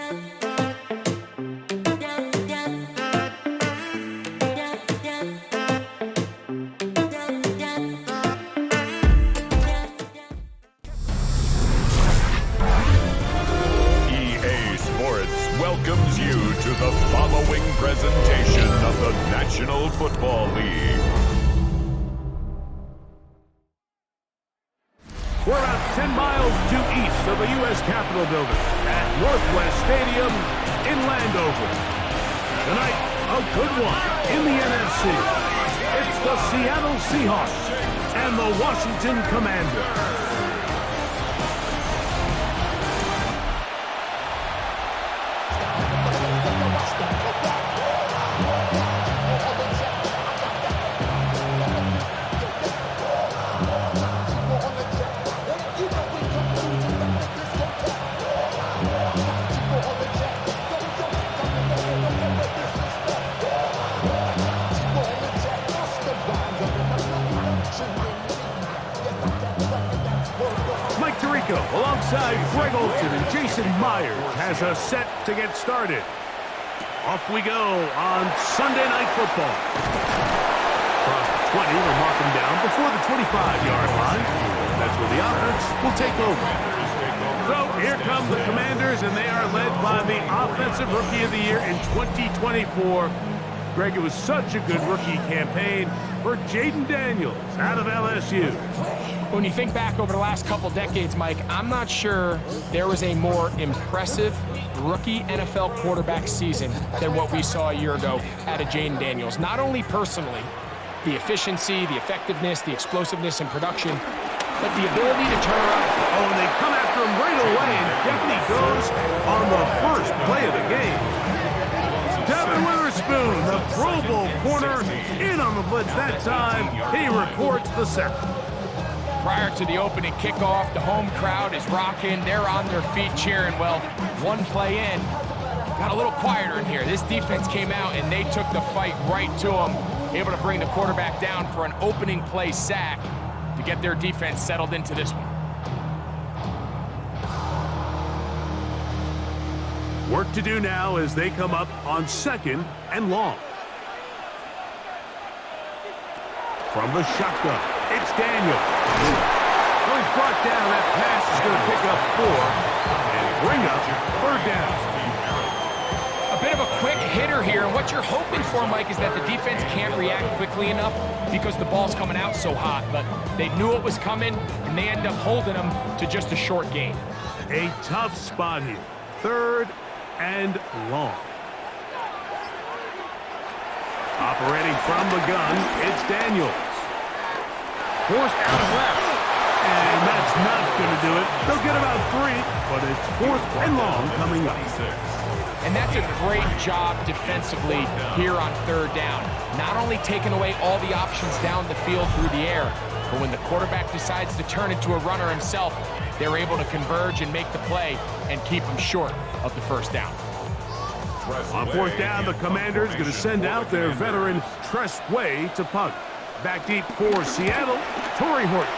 Welcomes you to the following presentation of the National Football League. We're about 10 miles due east of the U.S. Capitol Building at Northwest Stadium in Landover. Tonight, a good one in the NFC. It's the Seattle Seahawks and the Washington Commanders. Alongside Greg Olson and Jason Myers has us set to get started. Off we go on Sunday Night Football. Across the 20, they'll mark them down before the 25-yard line. That's where the offense will take over. So here come the Commanders, and they are led by the Offensive Rookie of the Year in 2024. Greg, it was such a good rookie campaign for Jaden Daniels out of LSU. When you think back over the last couple decades, Mike, I'm not sure there was a more impressive rookie NFL quarterback season than what we saw a year ago out of Jaden Daniels. Not only personally, the efficiency, the effectiveness, the explosiveness and production, but the ability to turn around. Oh, and they come after him right away, and down he goes on the first play of the game. Devin Witherspoon, the Pro Bowl corner, in on the blitz that time. He records the sack. Prior to the opening kickoff, the home crowd is rocking. They're on their feet cheering. Well, one play in, got a little quieter in here. This defense came out, and they took the fight right to them, able to bring the quarterback down for an opening play sack to get their defense settled into this one. Work to do now as they come up on 2nd and long. From the shotgun, it's Daniel. When he's brought down, that pass is going to pick up 4 and bring up 3rd down. A bit of a quick hitter here, and what you're hoping for, Mike, is that the defense can't react quickly enough because the ball's coming out so hot, but they knew it was coming, and they end up holding them to just a short gain. A tough spot here. 3rd and long. Operating from the gun, it's Daniels. Forced out left, and that's not going to do it. They'll get about 3, but it's 4th and long coming up. And that's a great job defensively here on 3rd down. Not only taking away all the options down the field through the air, but when the quarterback decides to turn into a runner himself, they're able to converge and make the play and keep him short of the 1st down. On 4th down, the Commanders going to send out their veteran Tress Way to punt. Back deep for Seattle, Torrey Horton.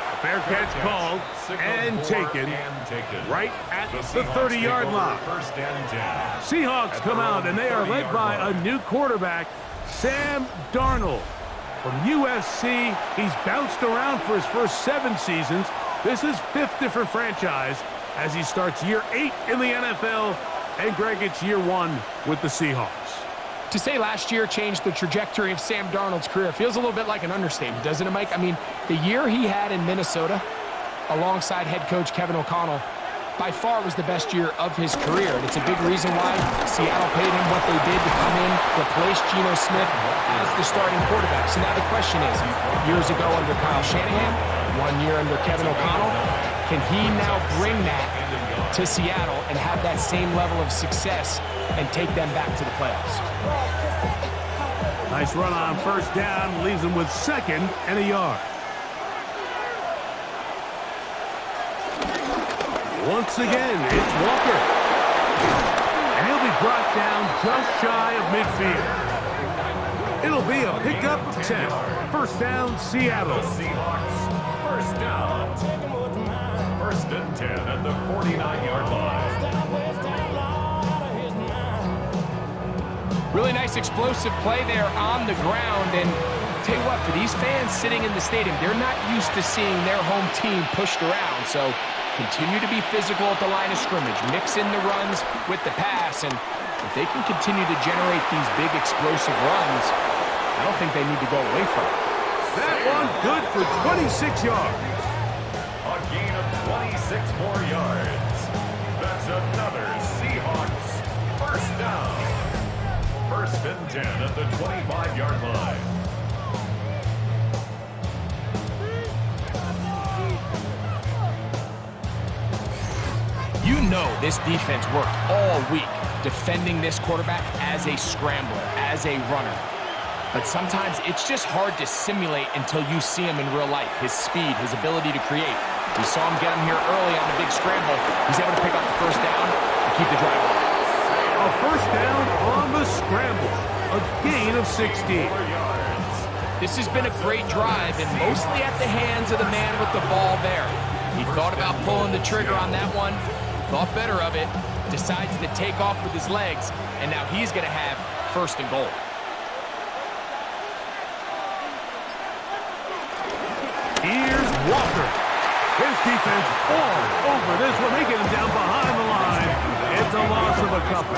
A fair catch called and taken right at the 30-yard line. Seahawks come out, and they are led by a new quarterback, Sam Darnold. From USC, he's bounced around for his first 7 seasons. This is 5th different franchise as he starts year 8 in the NFL, and Greg, it's year 1 with the Seahawks. To say last year changed the trajectory of Sam Darnold's career feels a little bit like an understatement, doesn't it, Mike? I mean, the year he had in Minnesota alongside head coach Kevin O'Connell by far was the best year of his career. And it's a big reason why Seattle paid him what they did to come in, replace Geno Smith as the starting quarterback. So now the question is, years ago under Kyle Shanahan, 1 year under Kevin O'Connell, can he now bring that to Seattle and have that same level of success and take them back to the playoffs? Nice run on 1st down, leaves them with 2nd and a yard. Once again, it's Walker. And he'll be brought down just shy of midfield. It'll be a pickup of 10. 1st down, Seattle. Seahawks, 1st down. First and 10 at the 49-yard line. Really nice explosive play there on the ground. And tell you what, for these fans sitting in the stadium, they're not used to seeing their home team pushed around. So continue to be physical at the line of scrimmage. Mix in the runs with the pass. And if they can continue to generate these big explosive runs, I don't think they need to go away from it. That one good for 26 yards. A gain of 26 more yards. That's another Seahawks first down. First and 10 at the 25-yard line. You know this defense worked all week defending this quarterback as a scrambler, as a runner. But sometimes it's just hard to simulate until you see him in real life. His speed, his ability to create. We saw him get him here early on the big scramble. He's able to pick up the first down and keep the drive alive. A first down on the scramble. A gain of 16. This has been a great drive, and mostly at the hands of the man with the ball there. He thought about pulling the trigger on that one, thought better of it, decides to take off with his legs, and now he's going to have first and goal. Here's Walker. His defense all over this one. They get him down behind the line. It's a loss of a couple.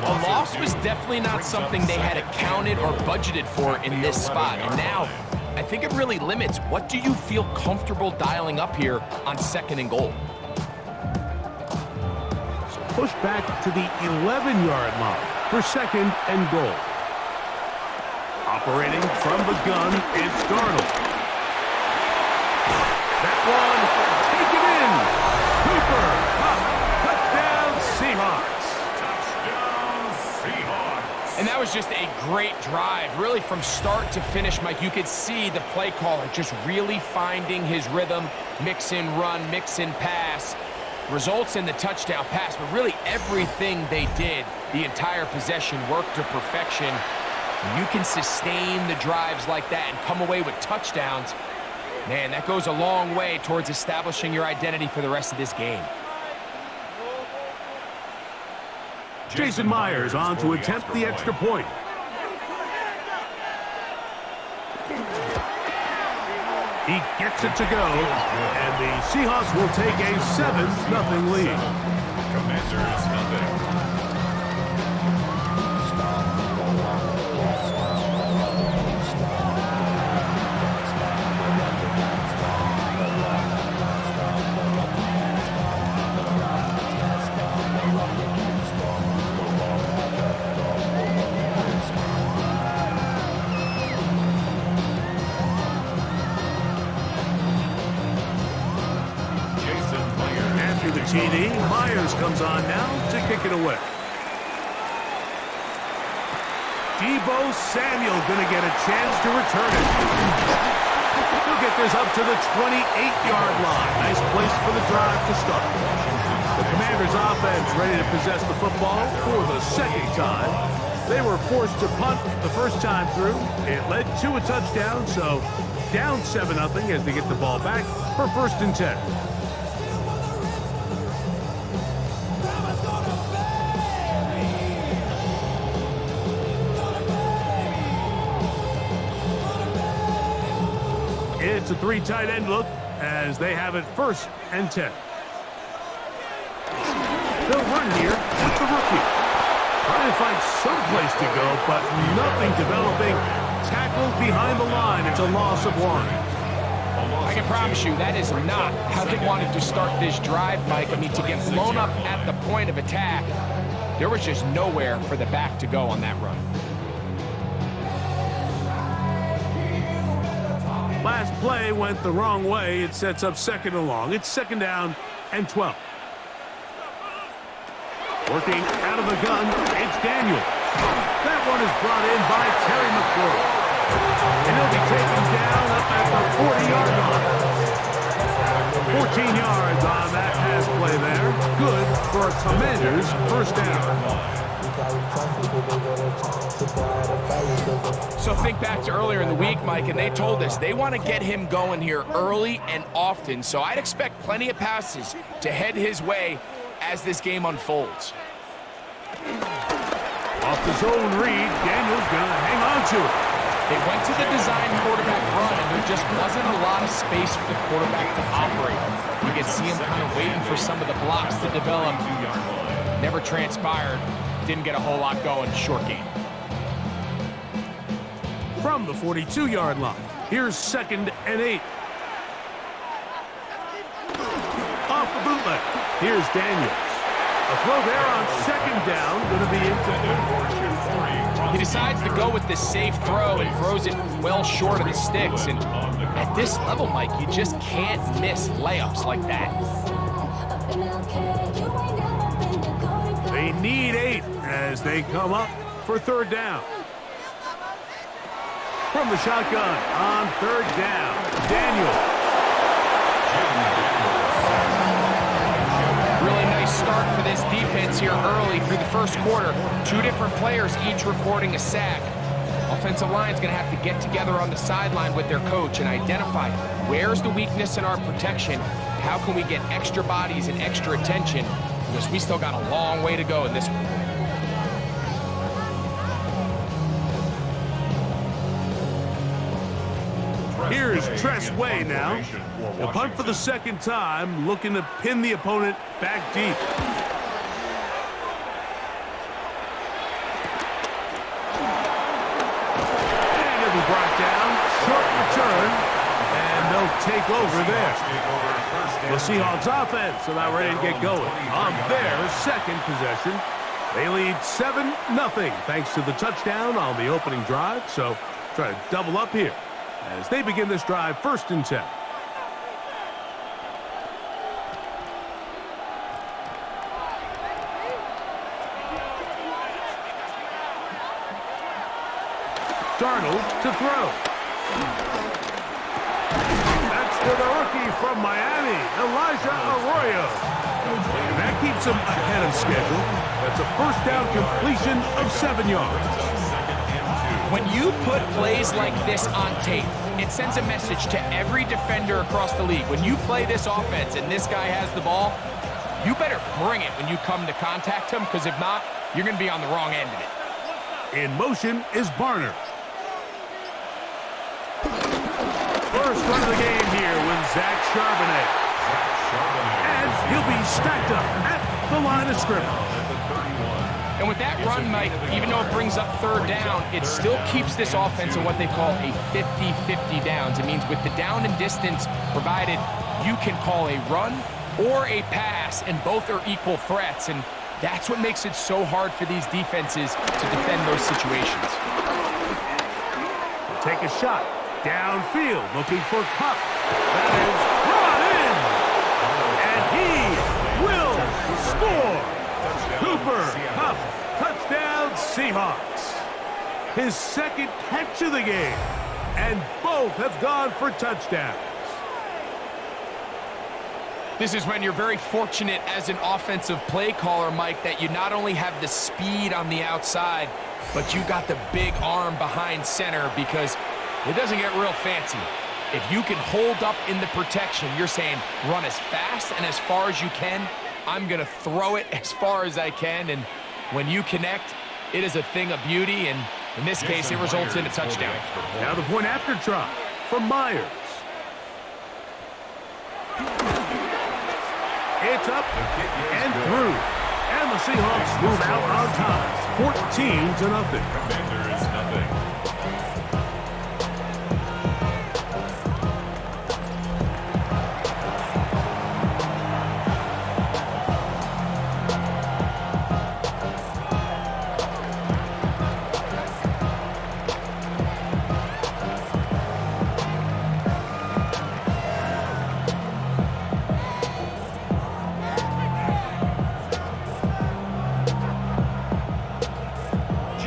A loss was definitely not something they had accounted or budgeted for in this spot. And now, I think it really limits what do you feel comfortable dialing up here on second and goal. So push back to the 11-yard line for second and goal. Operating from the gun, it's Darnold. That one, taken in. Cooper, touchdown Seahawks. Touchdown Seahawks. And that was just a great drive. Really from start to finish, Mike, you could see the play caller just really finding his rhythm, mix in run, mix in pass. Results in the touchdown pass, but really everything they did, the entire possession worked to perfection. When you can sustain the drives like that and come away with touchdowns, man, that goes a long way towards establishing your identity for the rest of this game. Jason Myers on to attempt the extra point. He gets it to go, and the Seahawks will take a 7-0 lead. Commanders nothing. TD. Myers comes on now to kick it away. Deebo Samuel going to get a chance to return it. He'll get this up to the 28-yard line. Nice place for the drive to start. The Commanders' offense ready to possess the football for the second time. They were forced to punt the first time through. It led to a touchdown, so down 7-0 as they get the ball back for first and 10. It's a 3 tight end look as they have it first and 10. They'll run here with the rookie. Trying to find some place to go, but nothing developing. Tackled behind the line. It's a loss of 1. I can promise you that is not how they wanted to start this drive, Mike. I mean, to get blown up at the point of attack, there was just nowhere for the back to go on that run. Last play went the wrong way. It sets up second and long. It's second down and 12. Working out of the gun, it's Daniel. That one is brought in by Terry McLaurin. And he'll be taken down up at the 40-yard line. 14 yards on that pass play there. Good for a Commanders first down. So think back to earlier in the week, Mike, and they told us they want to get him going here early and often. So I'd expect plenty of passes to head his way as this game unfolds. Off the zone read, Daniel's going to hang on to it. They went to the design quarterback run, and there just wasn't a lot of space for the quarterback to operate. You could see him kind of waiting for some of the blocks to develop. Never transpired. Didn't get a whole lot going. Short game. From the 42-yard line, here's 2nd and 8. Off the bootleg, here's Daniels. A throw there on 2nd down, going to be incomplete. He decides to go with the safe throw and throws it well short of the sticks. And at this level, Mike, you just can't miss layups like that. They need 8 as they come up for 3rd down. From the shotgun on 3rd down, Daniel. Really nice start for this defense here early through the first quarter. 2 different players each recording a sack. Offensive line's going to have to get together on the sideline with their coach and identify where's the weakness in our protection, how can we get extra bodies and extra attention, because we still got a long way to go in this one. Here's Tress Way now. He'll punt for the 2nd time, looking to pin the opponent back deep. And it'll be brought down. Short return. And they'll take over there. The Seahawks offense about ready to get going on their 2nd possession. They lead 7-0 thanks to the touchdown on the opening drive. So try to double up here as they begin this drive 1st and 10. Darnold to throw. That's to the rookie from Miami, Elijah Arroyo. And that keeps him ahead of schedule. That's a 1st down completion of 7 yards. When you put plays like this on tape, it sends a message to every defender across the league. When you play this offense and this guy has the ball, you better bring it when you come to contact him, because if not, you're going to be on the wrong end of it. In motion is Barner. First run of the game here with Zach Charbonnet. And he'll be stacked up at the line of scrimmage. And with that run, Mike, even though it brings up 3rd down, it still keeps this offense in what they call a 50-50 downs. It means with the down and distance provided, you can call a run or a pass, and both are equal threats. And that's what makes it so hard for these defenses to defend those situations. They'll take a shot downfield, looking for Cup. That is brought in, and he will score. Cooper Kupp, touchdown Seahawks. His 2nd catch of the game, and both have gone for touchdowns. This is when you're very fortunate as an offensive play caller, Mike, that you not only have the speed on the outside, but you got the big arm behind center, because it doesn't get real fancy. If you can hold up in the protection, you're saying run as fast and as far as you can. I'm going to throw it as far as I can, and when you connect, it is a thing of beauty, and in this case, it results in a touchdown. Now the point after try from Myers. It's up and through, and the Seahawks move out on top, 14-0.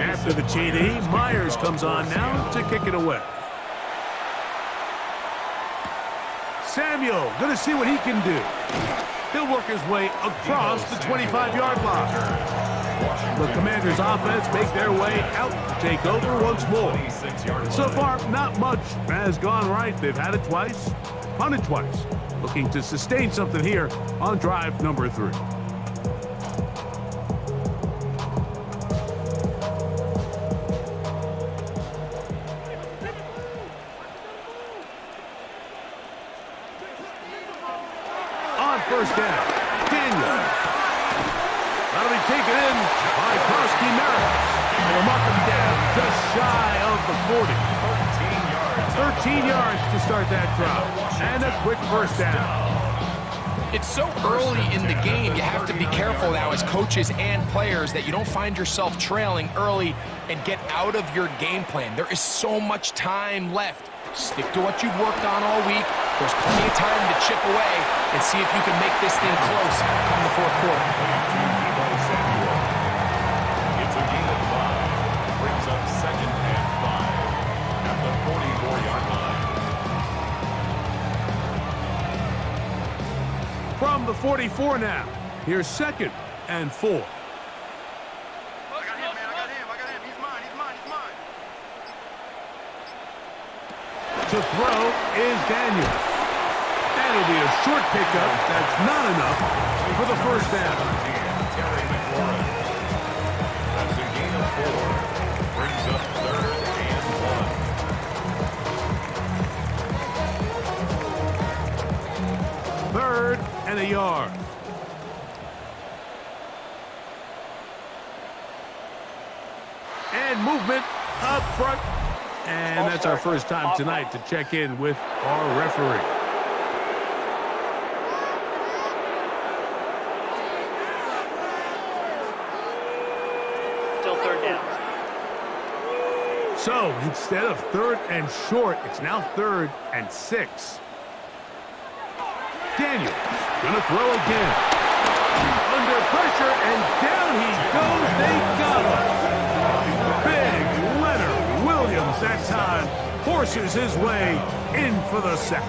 After the TD, Myers comes on now to kick it away. Samuel going to see what he can do. He'll work his way across the 25-yard line. The Commanders' offense make their way out to take over once more. So far, not much has gone right. They've had it twice, punted twice. Looking to sustain something here on drive number 3. On first down, Daniels. That'll be taken in by Karski Merritt. And they'll mark him down just shy of the 40. 13 yards to start that drive. And a quick first down. It's so early in the game, you have to be careful now as coaches and players that you don't find yourself trailing early and get out of your game plan. There is so much time left. Stick to what you've worked on all week. There's plenty of time to chip away and see if you can make this thing close come the fourth quarter. It's a gain of 5. Brings up 2nd and 5 at the 44-yard line. From the 44 now, here's 2nd and 4. To throw is Daniels. And it'll be a short pickup. That's not enough for the first down. Terry McLaurin. That's a gain of 4. Brings up 3rd and 1. 3rd and a yard. And movement up front. And that's our first time tonight to check in with our referee. Still 3rd down. So instead of 3rd and short, it's now 3rd and 6. Daniels gonna throw again. Under pressure, and down he goes. They got him. Big Leonard Williams that time forces his way in for the sack.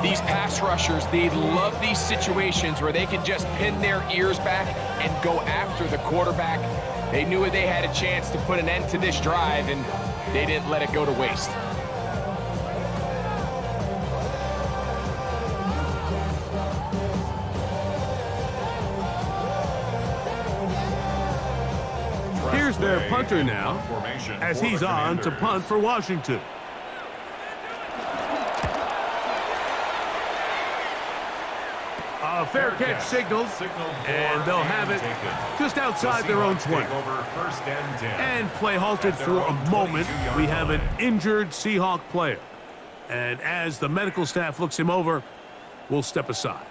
These pass rushers, they love these situations where they can just pin their ears back and go after the quarterback. They knew they had a chance to put an end to this drive, and they didn't let it go to waste. Here's their punter now, as he's on to punt for Washington. A fair catch signaled, and they'll have it just outside their own 20. And play halted for a moment. We have an injured Seahawk player. And as the medical staff looks him over, we'll step aside.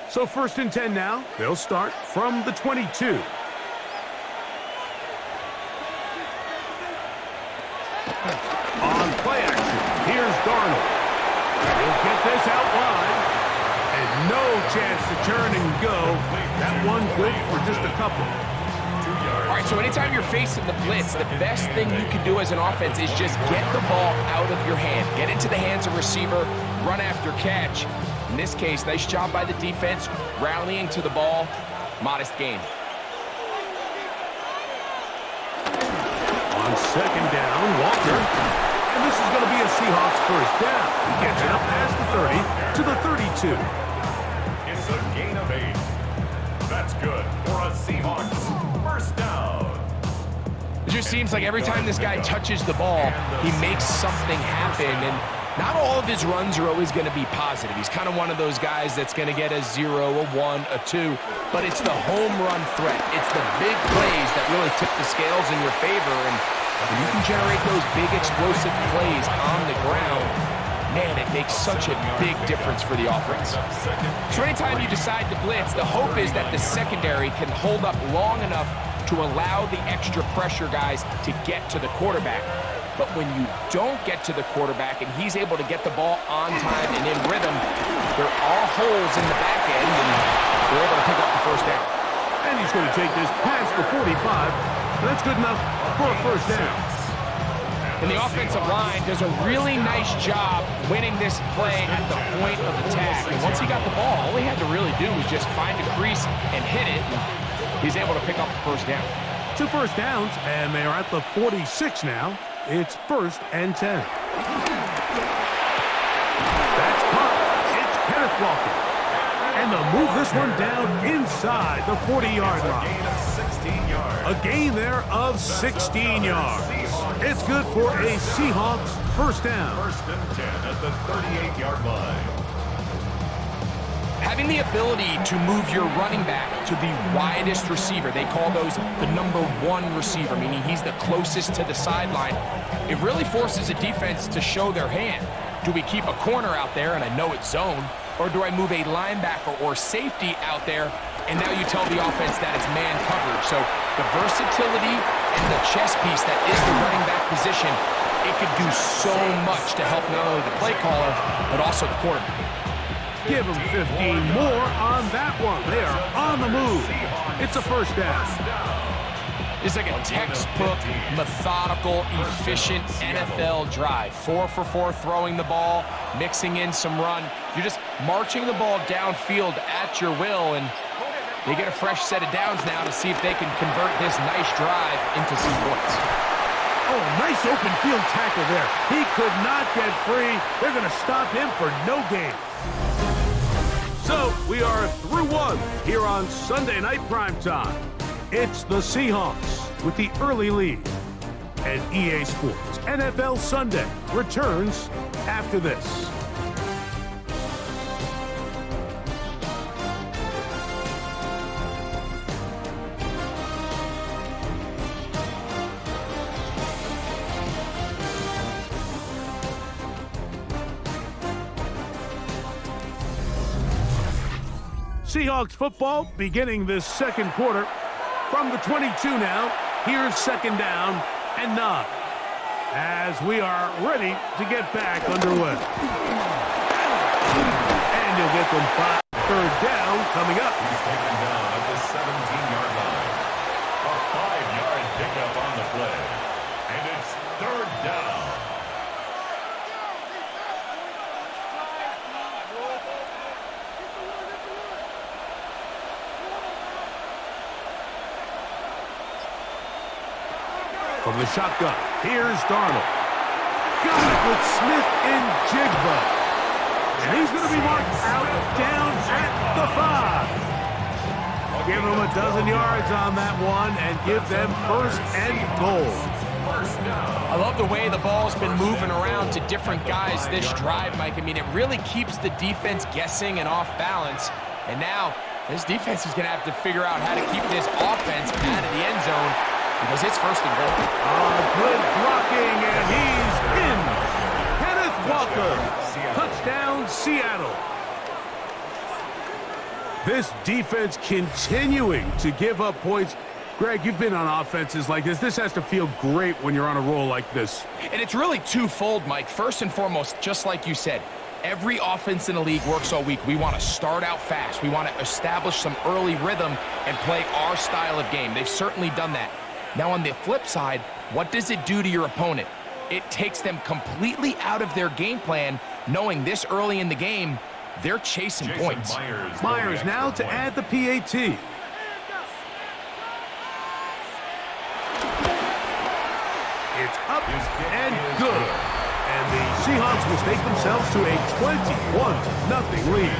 So 1st and 10 now. They'll start from the 22. On play action, here's Darnold. He'll get this out wide. And no chance to turn and go. That one good for just a couple. All right, so anytime you're facing the blitz, the best thing you can do as an offense is just get the ball out of your hand. Get into the hands of receiver, run after catch. In this case, nice job by the defense, rallying to the ball. Modest gain. On 2nd down, Walker. And this is going to be a Seahawks first down. He gets it up past the 30 to the 32. It's a gain of 8. That's good for a Seahawks first down. It just seems like every time this guy touches the ball, he makes something happen. And not all of his runs are always going to be positive. He's kind of one of those guys that's going to get a 0, a 1, a 2. But it's the home run threat. It's the big plays that really tip the scales in your favor. And when you can generate those big explosive plays on the ground, man, it makes such a big difference for the offense. So anytime you decide to blitz, the hope is that the secondary can hold up long enough to allow the extra pressure guys to get to the quarterback. But when you don't get to the quarterback and he's able to get the ball on time and in rhythm, there are holes in the back end, and they're able to pick up the first down. And he's going to take this past the 45. That's good enough for a first down. And the offensive line does a really nice job winning this play at the point of attack. And once he got the ball, all he had to really do was just find a crease and hit it. And he's able to pick up the first down. 2 first downs, and they are at the 46 now. It's 1st and 10. That's caught. It's Kenneth Walker. And they'll move this one down inside the 40-yard line. A gain there of 16 yards. It's good for a Seahawks first down. 1st and 10 at the 38-yard line. Having the ability to move your running back to the widest receiver, they call those the number 1 receiver, meaning he's the closest to the sideline, it really forces a defense to show their hand. Do we keep a corner out there, and I know it's zone, or do I move a linebacker or safety out there, and now you tell the offense that it's man coverage? So the versatility and the chess piece that is the running back position, it could do so much to help not only the play caller, but also the quarterback. Give them 15 more on that one. They are on the move. It's a first down. It's like a textbook, methodical, efficient NFL drive. 4 for 4 throwing the ball, mixing in some run. You're just marching the ball downfield at your will, and they get a fresh set of downs now to see if they can convert this nice drive into some points. Oh, a nice open field tackle there. He could not get free. They're going to stop him for no gain. So, we are through one here on Sunday Night Primetime. It's the Seahawks with the early lead. And EA Sports NFL Sunday returns after this. Seahawks football beginning this second quarter. From the 22 now, here's 2nd down and 9. As we are ready to get back underway. And you'll get them 3rd down coming up. He's taken down at the 17-yard line. A 5-yard pickup on the play. And it's 3rd down. From the shotgun, here's Darnold. Got it with Smith and Jigba. And he's going to be marked out down at the 5. Give them a dozen yards on that one and give them 1st and goal. I love the way the ball's been moving around to different guys this drive, Mike. I mean, it really keeps the defense guessing and off balance. And now, this defense is going to have to figure out how to keep this offense out of the end zone, because it's 1st and goal. Good blocking, and he's in. Kenneth Walker. Touchdown, Seattle. This defense continuing to give up points. Greg, you've been on offenses like this. This has to feel great when you're on a roll like this. And it's really twofold, Mike. First and foremost, just like you said, every offense in the league works all week. We want to start out fast. We want to establish some early rhythm and play our style of game. They've certainly done that. Now, on the flip side, what does it do to your opponent? It takes them completely out of their game plan, knowing this early in the game, they're chasing points. Myers now to add the PAT. It's up and good. And the Seahawks will take themselves to a 21-0 lead.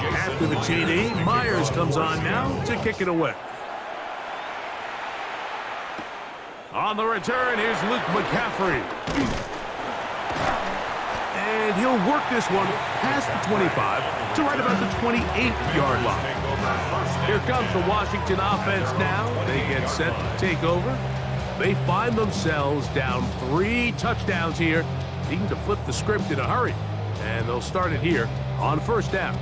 After the TD, Myers comes on now to kick it away. On the return, here's Luke McCaffrey. And he'll work this one past the 25 to right about the 28-yard line. Here comes the Washington offense now. They get set to take over. They find themselves down 3 touchdowns here, needing to flip the script in a hurry. And they'll start it here on first down.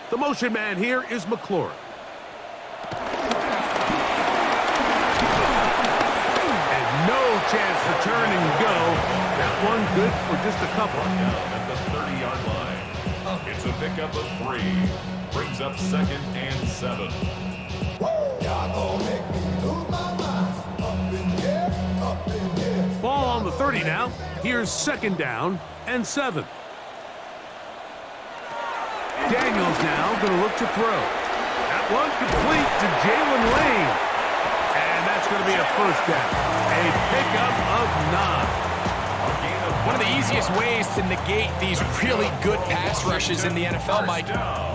The motion man here is McLaurin. And no chance to turn and go. That one good for just a couple. At the 30-yard line. It's a pickup of 3. Brings up 2nd and 7. Ball on the 30 now. Here's 2nd down and 7. Daniels now going to look to throw. That one complete to Jalen Lane. And that's going to be a first down. A pickup of 9. One of the easiest ways to negate these really good pass rushes in the NFL, Mike,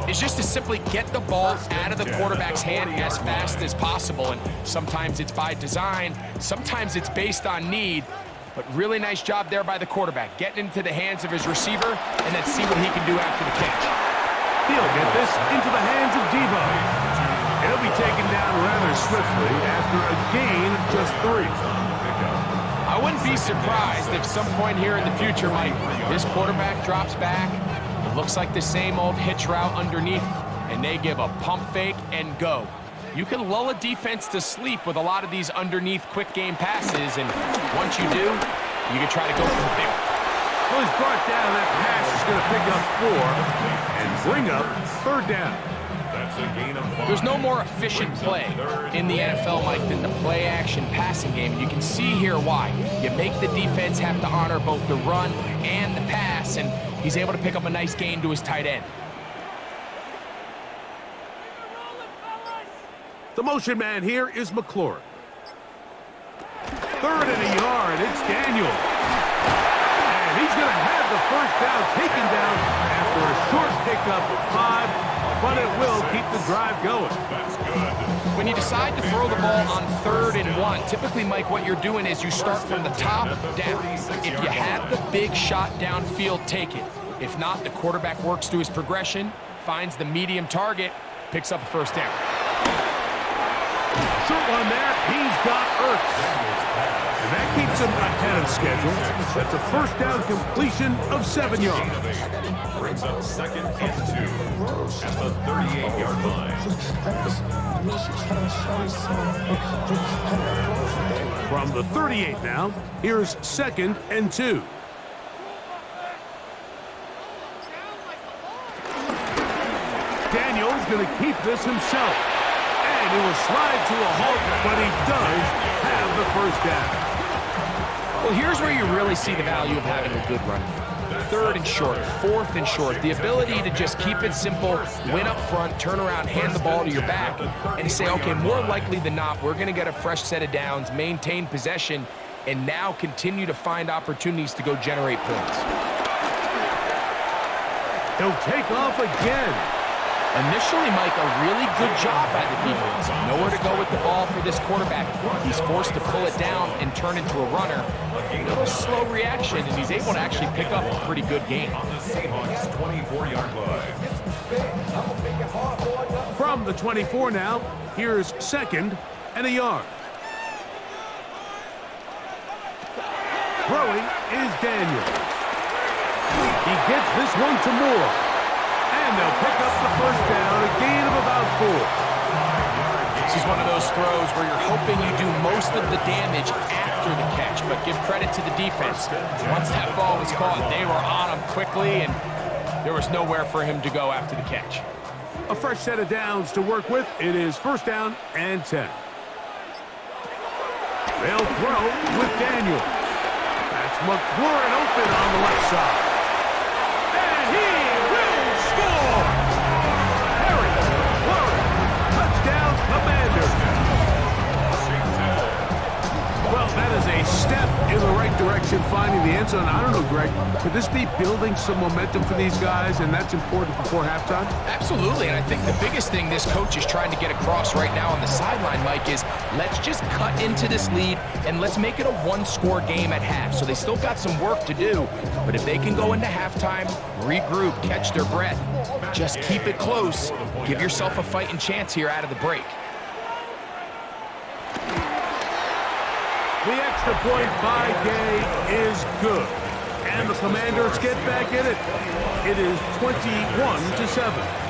is just to simply get the ball out of the quarterback's hand as fast as possible. And sometimes it's by design, sometimes it's based on need. But really nice job there by the quarterback, getting into the hands of his receiver and then see what he can do after the catch. He'll get this into the hands of Debo. He'll be taken down rather swiftly after a gain of just 3. I wouldn't be surprised if some point here in the future, Mike, this quarterback drops back. It looks like the same old hitch route underneath, and they give a pump fake and go. You can lull a defense to sleep with a lot of these underneath quick game passes, and once you do, you can try to go for the big one. Well, he's brought down. That pass is going to pick up 4 and bring up 3rd down. That's a gain of 5. There's no more efficient play in the NFL, Mike, than the play-action passing game. And you can see here why. You make the defense have to honor both the run and the pass, and he's able to pick up a nice gain to his tight end. The motion man here is McLaurin. 3rd and a yard. It's Daniel. He's going to have the first down taken down after a short pickup of 5, but it will keep the drive going. That's good. When you decide to throw the ball on 3rd and 1, typically, Mike, what you're doing is you start from the top down. If you have the big shot downfield, take it. If not, the quarterback works through his progression, finds the medium target, picks up a first down. Short one there. He's got Ertz. And that keeps him ahead of schedule. That's a first down completion of 7 yards. Brings up 2nd and 2 at the 38-yard line. From the 38 now, here's 2nd and 2. Daniel's going to keep this himself. And he will slide to a halt, but he does have the first down. Well, here's where you really see the value of having a good run. 3rd and short, 4th and short. The ability to just keep it simple, win up front, turn around, hand the ball to your back, and say, okay, more likely than not, we're going to get a fresh set of downs, maintain possession, and now continue to find opportunities to go generate points. He'll take off again. Initially, Mike, a really good job by the defense. Nowhere to go with the ball for this quarterback. He's forced to pull it down and turn into a runner. A little slow reaction, and he's able to actually pick up a pretty good gain. On the Seahawks' 24-yard line. From the 24 now, here's 2nd and a yard. Throwing is Daniels. He gets this one to Moore. And they'll pick up the first down, a gain of about 4. This is one of those throws where you're hoping you do most of the damage after the catch, but give credit to the defense. Once that ball was caught, they were on him quickly, and there was nowhere for him to go after the catch. A fresh set of downs to work with. It is first down and 10. They'll throw with Daniel. That's McLaurin open on the left side. And he will score! Harry McLaurin, touchdown Commanders. Well, that is a step in the right direction, finding the end zone. I don't know, Greg, could this be building some momentum for these guys, and that's important before halftime? Absolutely, and I think the biggest thing this coach is trying to get across right now on the sideline, Mike, is let's just cut into this lead and let's make it a one-score game at half. So they still got some work to do, but if they can go into halftime, regroup, catch their breath, just keep it close, give yourself a fighting chance here out of the break. The extra point by Gay is good. And the Commanders get back in it. It is 21-7.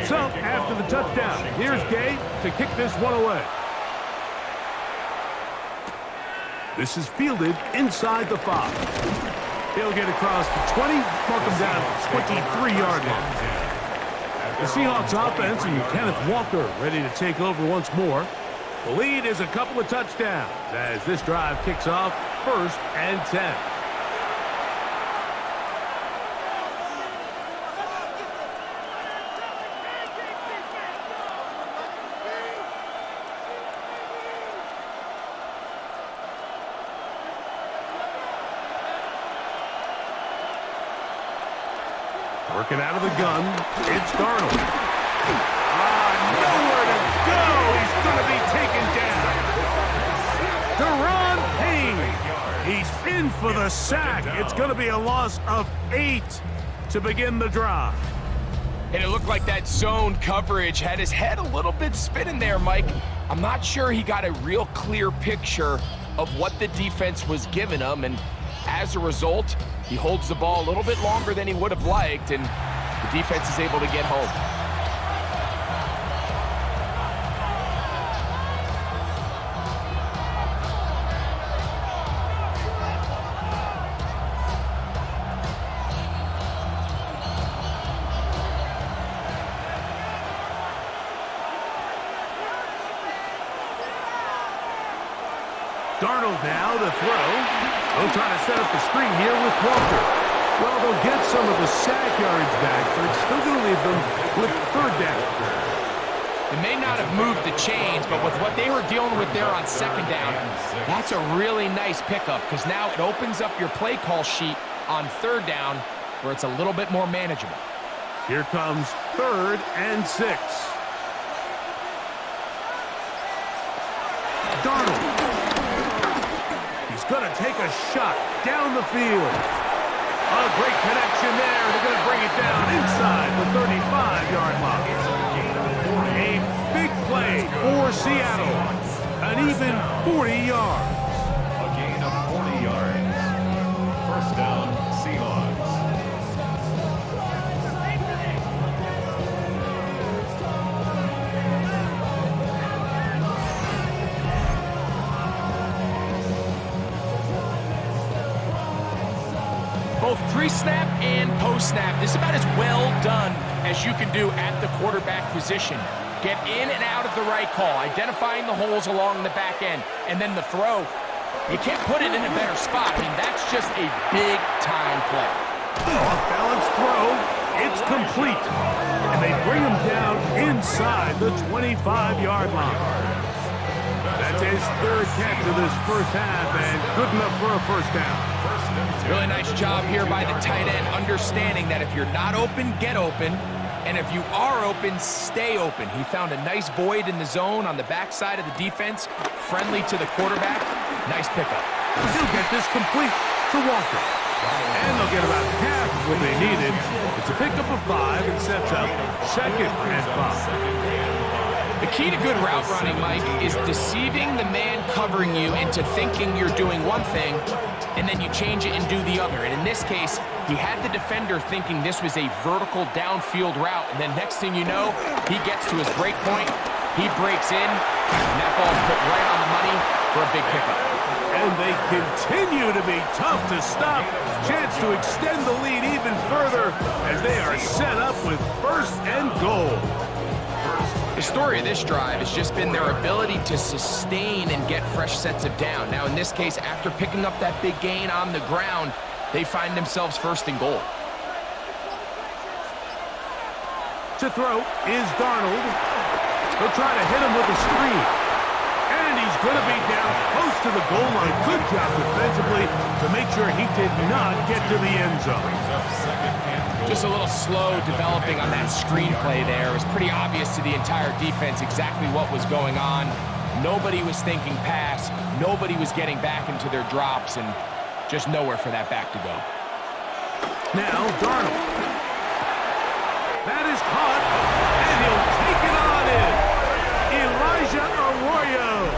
So, after the touchdown, here's Gay to kick this one away. This is fielded inside the 5. He'll get across the 20, mark him down at the 23-yard line. The Seahawks offense and Kenneth Walker ready to take over once more. The lead is a couple of touchdowns as this drive kicks off 1st and 10. Working out of the gun, it's Darnold. Nowhere to go. He's going to be taken down. Deron Payne. He's in for the sack. It's going to be a loss of 8 to begin the drive. And it looked like that zone coverage had his head a little bit spinning there, Mike. I'm not sure he got a real clear picture of what the defense was giving him, and as a result, he holds the ball a little bit longer than he would have liked, and the defense is able to get home. Darnold now to throw. They'll try to set up the screen here with Walker. Well, they'll get some of the sack yards back, but it's still going to leave them with 3rd down. They may not have moved the chains, but with what they were dealing with there on 2nd down, that's a really nice pickup because now it opens up your play call sheet on 3rd down where it's a little bit more manageable. Here comes 3rd and 6. Darnold. Going to take a shot down the field. A great connection there. They're going to bring it down inside the 35-yard line. A big play for Seattle. An even 40 yards. A gain of 40 yards. 1st down, Seahawks. Both pre-snap and post-snap, this is about as well done as you can do at the quarterback position. Get in and out of the right call, identifying the holes along the back end, and then the throw. You can't put it in a better spot. I mean, that's just a big-time play. Off-balance throw, it's complete. And they bring him down inside the 25-yard line. That's his 3rd catch of this 1st half, and good enough for a 1st down. Really nice job here by the tight end, understanding that if you're not open, get open, and if you are open, stay open. He found a nice void in the zone on the backside of the defense, friendly to the quarterback. Nice pickup. He'll get this complete to Walker. And they'll get about half of what they needed. It's a pickup of 5 and sets up 2nd and 5. The key to good route running, Mike, is deceiving the man covering you into thinking you're doing one thing, and then you change it and do the other. And in this case, he had the defender thinking this was a vertical downfield route, and then next thing you know, he gets to his break point, he breaks in, and that ball's put right on the money for a big pickup. And they continue to be tough to stop. Chance to extend the lead even further as they are set up with 1st and goal. The story of this drive has just been their ability to sustain and get fresh sets of down. Now, in this case, after picking up that big gain on the ground, they find themselves 1st and goal. To throw is Darnold. He'll try to hit him with a screen. And he's going to be down close to the goal line. Good job defensively to make sure he did not get to the end zone. Just a little slow developing on that screenplay there. It was pretty obvious to the entire defense exactly what was going on. Nobody was thinking pass. Nobody was getting back into their drops, and just nowhere for that back to go. Now, Darnold. That is caught, and he'll take it on in. Elijah Arroyo.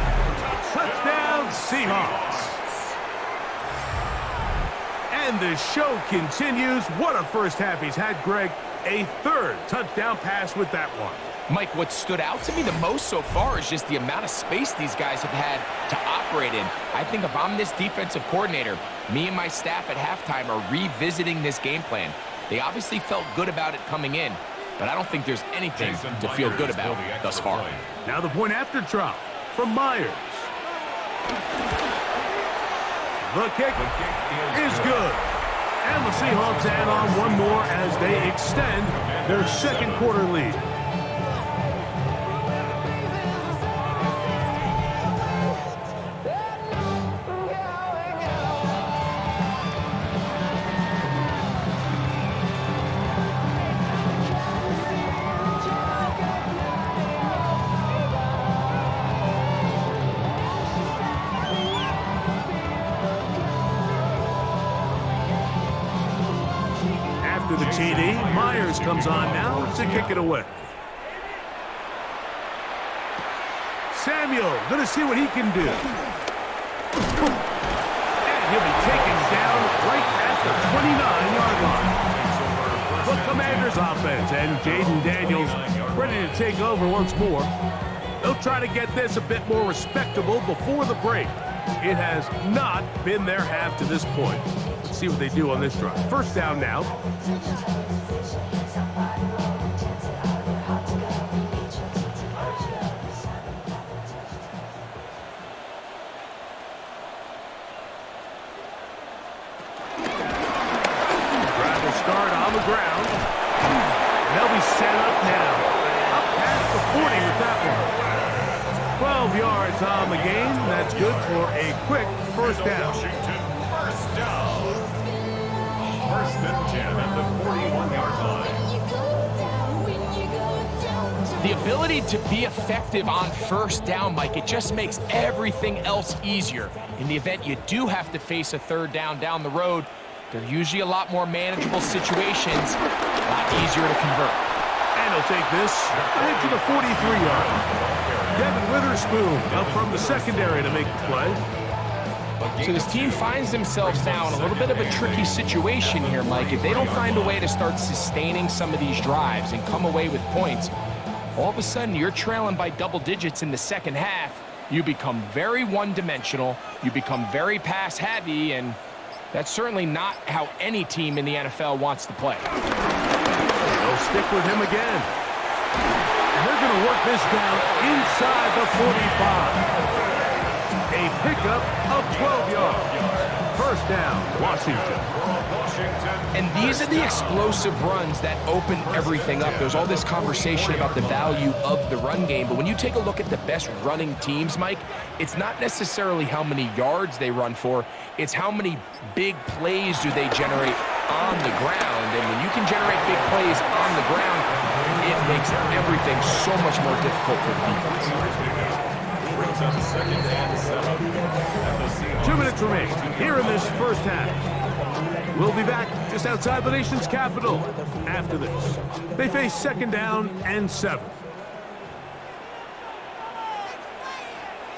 Touchdown, Seahawks. And the show continues. What a first half he's had, Greg. A 3rd touchdown pass with that one. Mike, what stood out to me the most so far is just the amount of space these guys have had to operate in. I think if I'm this defensive coordinator, me and my staff at halftime are revisiting this game plan. They obviously felt good about it coming in, but I don't think there's anything to feel good about thus far. Now the point after drop from Myers. The kick is good. And the Seahawks add on one more as they extend their 2nd quarter lead. The TD, Myers comes on now to kick it away. Samuel, going to see what he can do. And he'll be taken down right at the 29-yard line. The Commanders offense and Jaden Daniels ready to take over once more. They'll try to get this a bit more respectable before the break. It has not been their half to this point. Let's see what they do on this drive. 1st down now. Drive will start on the ground. And they'll be set up now. Up past the 40 with that one. 12 yards on the game. That's good for a quick 1st down. Washington, 1st down. 1st and 10 at the 41-yard line. The ability to be effective on 1st down, Mike, it just makes everything else easier. In the event you do have to face a 3rd down the road, they're usually a lot more manageable situations, a lot easier to convert. And he'll take this ahead to the 43-yard. Devin Witherspoon up from the secondary to make the play. So this team finds themselves now in a little bit of a tricky situation here, Mike. If they don't find a way to start sustaining some of these drives and come away with points, all of a sudden you're trailing by double digits in the 2nd half. You become very one-dimensional. You become very pass-heavy, and that's certainly not how any team in the NFL wants to play. They'll stick with him again. And they're going to work this down inside the 45. A pickup of 12 yards. 1st down, Washington. And these are the explosive runs that open everything up. There's all this conversation about the value of the run game, but when you take a look at the best running teams, Mike, it's not necessarily how many yards they run for, it's how many big plays do they generate on the ground. And when you can generate big plays on the ground, it makes everything so much more difficult for the defense. 2 minutes remain here in this 1st half. We'll be back just outside the nation's capital after this. They face 2nd down and 7.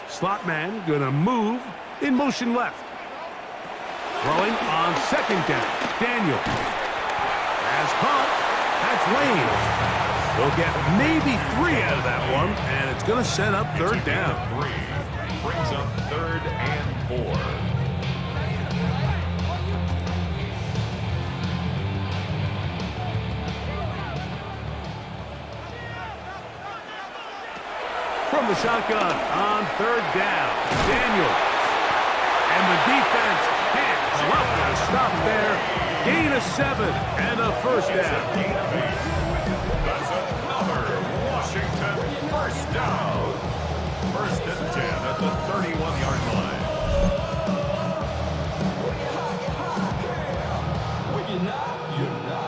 Slot man gonna move in motion left. Throwing on 2nd down. Daniel has caught. That's Lane. They'll get maybe 3 out of that one, and it's going to set up 3rd down. Brings up 3rd and 4. From the shotgun on 3rd down, Daniels. And the defense can't come up with a stop there. Gain of 7 and a first down. That's another Washington first down. 1st and 10 at the 31-yard line.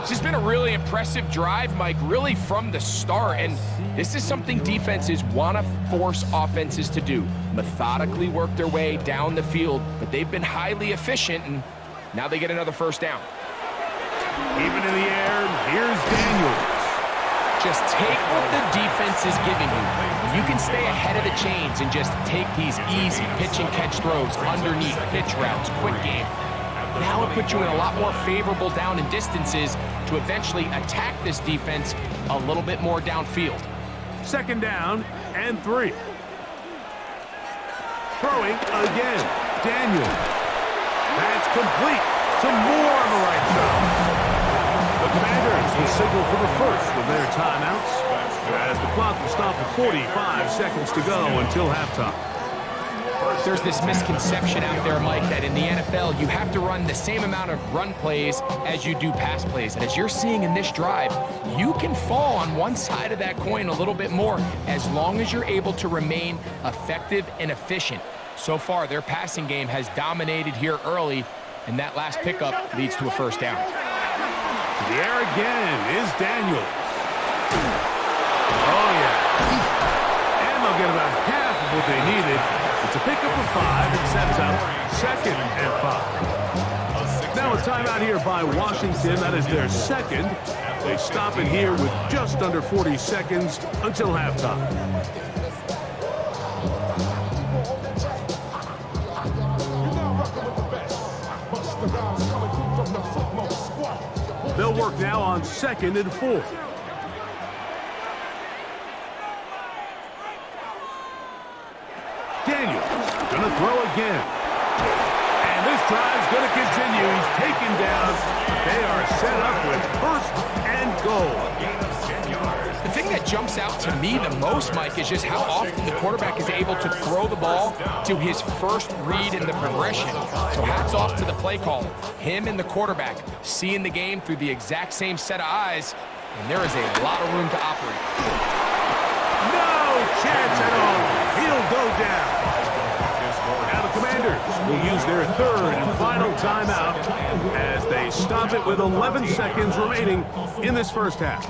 This has been a really impressive drive, Mike, really from the start. And this is something defenses want to force offenses to do. Methodically work their way down the field, but they've been highly efficient, and now they get another first down. Even in the air, here's Daniels. Just take what the defense is giving you. And you can stay ahead of the chains and just take these easy pitch and catch throws underneath, pitch routes, quick game. Now it puts you in a lot more favorable down and distances to eventually attack this defense a little bit more downfield. 2nd down and 3. Throwing again, Daniels. That's complete. Some more on the right side. The Commanders will signal for the first with their timeouts as the clock will stop at 45 seconds to go until halftime. There's this misconception out there, Mike, that in the NFL, you have to run the same amount of run plays as you do pass plays. And as you're seeing in this drive, you can fall on one side of that coin a little bit more as long as you're able to remain effective and efficient. So far, their passing game has dominated here early, and that last pickup leads to a first down. To the air again is Daniels. Oh, yeah. And they'll get about half of what they needed. It's a pickup of 5 and sets up 2nd and 5. Now a timeout here by Washington. That is their 2nd. They stop it here with just under 40 seconds until halftime. They'll work now on 2nd and 4. Daniels gonna throw again. And this drive's gonna continue. He's taken down. They are set up with 1st and goal. The thing that jumps out to me the most, Mike, is just how often the quarterback is able to throw the ball to his first read in the progression. So hats off to the play caller. Him and the quarterback seeing the game through the exact same set of eyes, and there is a lot of room to operate. No chance at all. He'll go down. Now the Commanders will use their 3rd and final timeout as they stop it with 11 seconds remaining in this first half.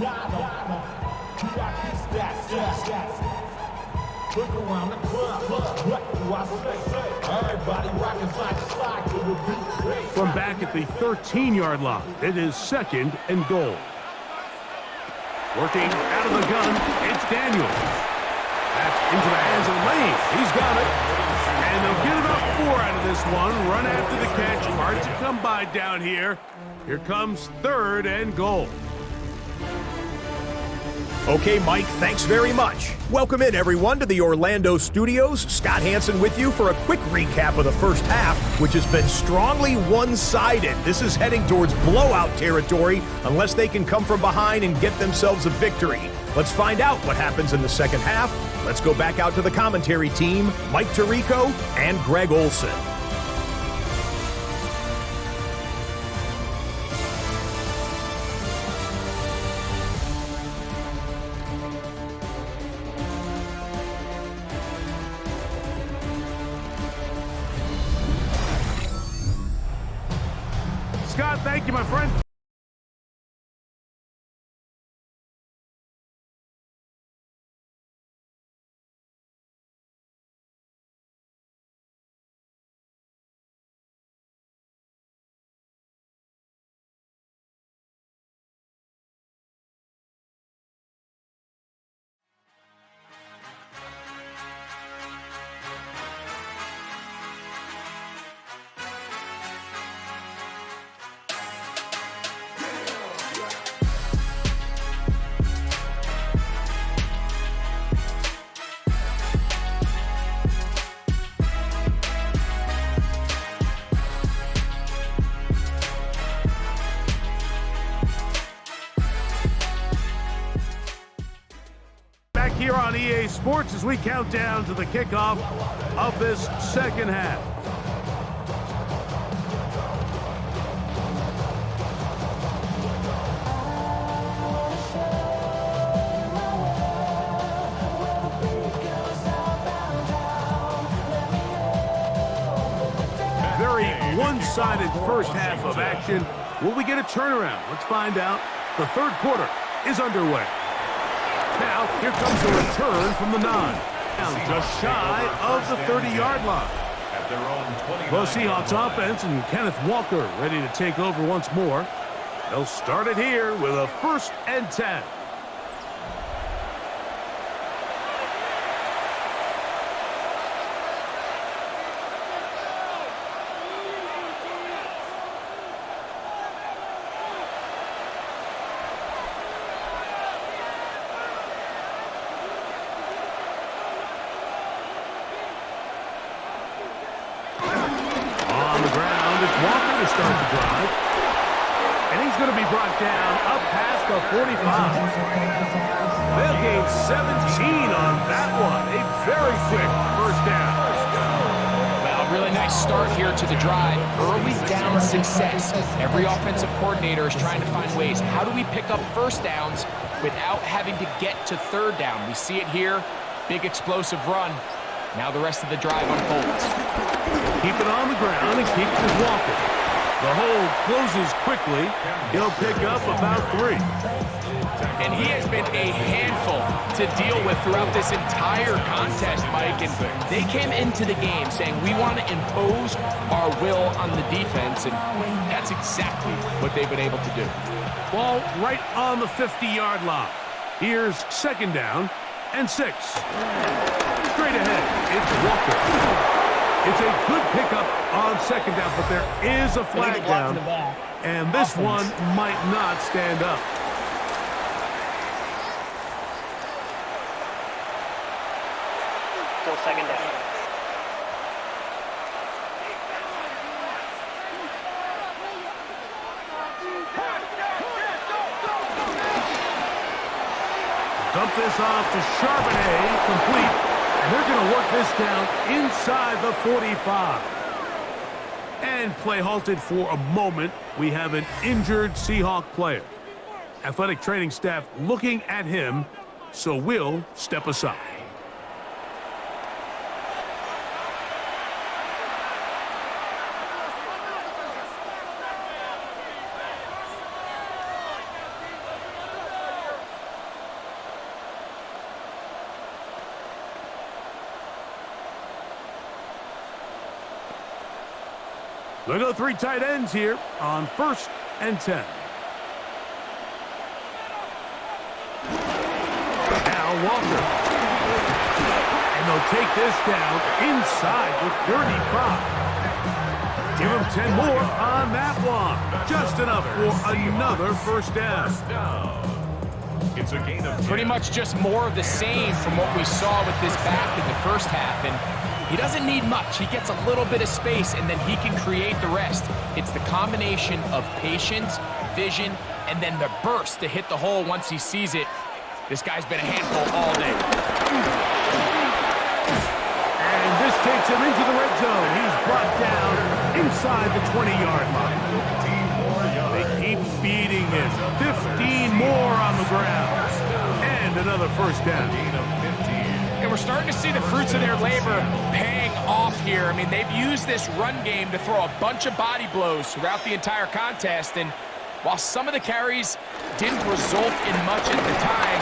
From back at the 13-yard line, it is 2nd and goal. Working out of the gun, it's Daniels. That's into the hands of Lane. He's got it. And they'll get about 4 out of this one. Run after the catch. Hard to come by down here. Here comes 3rd and goal. Okay, Mike, thanks very much. Welcome in, everyone, to the Orlando studios. Scott Hansen with you for a quick recap of the first half, which has been strongly one-sided. This is heading towards blowout territory unless they can come from behind and get themselves a victory. Let's find out what happens in the second half. Let's go back out to the commentary team, Mike Tirico and Greg Olson. Scott, thank you, my friend. here on EA Sports as we count down to the kickoff of this second half. Very one-sided first half of action. Will we get a turnaround? Let's find out. The third quarter is underway. Now, here comes a return from the 9. Now, just shy of the 30-yard line. The Seahawks offense and Kenneth Walker ready to take over once more. They'll start it here with a 1st and 10. Walker to start the drive. And he's going to be brought down up past the 45. They'll gain 17 on that one. A very quick first down. Well, really nice start here to the drive. Early down success. Every offensive coordinator is trying to find ways. How do we pick up first downs without having to get to third down? We see it here. Big explosive run. Now the rest of the drive unfolds. Keep it on the ground and keeps his walking. The hole closes quickly. He'll pick up about 3. And he has been a handful to deal with throughout this entire contest, Mike. And they came into the game saying, we want to impose our will on the defense. And that's exactly what they've been able to do. Ball right on the 50-yard line. Here's 2nd down and 6. Straight ahead, it's Walker. It's a good pickup on 2nd down, but there is a flag down, and this one might not stand up. Still 2nd down. Dump this off to Charbonnet, complete. And they're going to work this down inside the 45. And play halted for a moment. We have an injured Seahawk player. Athletic training staff looking at him, so we'll step aside. They go 3 tight ends here on 1st and 10. Now Walker. And they'll take this down inside the 35. Give him 10 more on that one. Just enough for another 1st down. It's a gain of 10. Pretty much just more of the same from what we saw with this back in the first half. And he doesn't need much. He gets a little bit of space, and then he can create the rest. It's the combination of patience, vision, and then the burst to hit the hole once he sees it. This guy's been a handful all day. And this takes him into the red zone. He's brought down inside the 20-yard line. They keep feeding him. 15 more on the ground. And another 1st down. And we're starting to see the fruits of their labor paying off here. I mean, they've used this run game to throw a bunch of body blows throughout the entire contest. And while some of the carries didn't result in much at the time,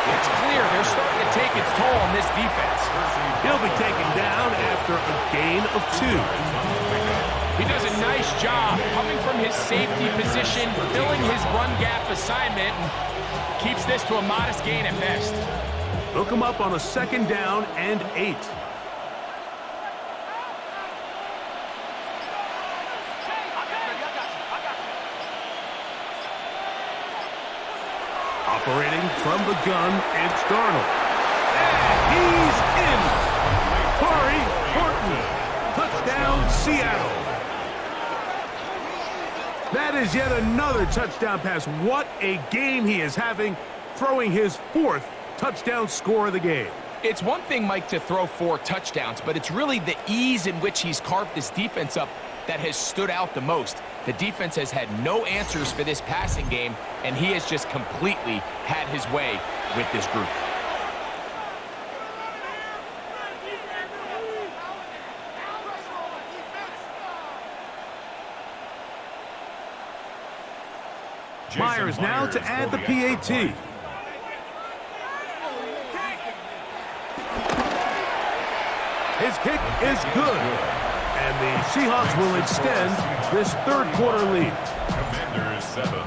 it's clear they're starting to take its toll on this defense. He'll be taken down after a gain of 2. He does a nice job coming from his safety position, filling his run gap assignment, and keeps this to a modest gain at best. Hook him up on a 2nd down and 8. Operating from the gun, it's Darnold. And he's in. Corey Horton. Touchdown, Seattle. That is yet another touchdown pass. What a game he is having, throwing his 4th touchdown score of the game. It's one thing, Mike, to throw 4 touchdowns, but it's really the ease in which he's carved this defense up that has stood out the most. The defense has had no answers for this passing game, and he has just completely had his way with this group. Myers now to add the PAT. His kick is good. And the Seahawks will extend this third quarter lead. Commanders 7.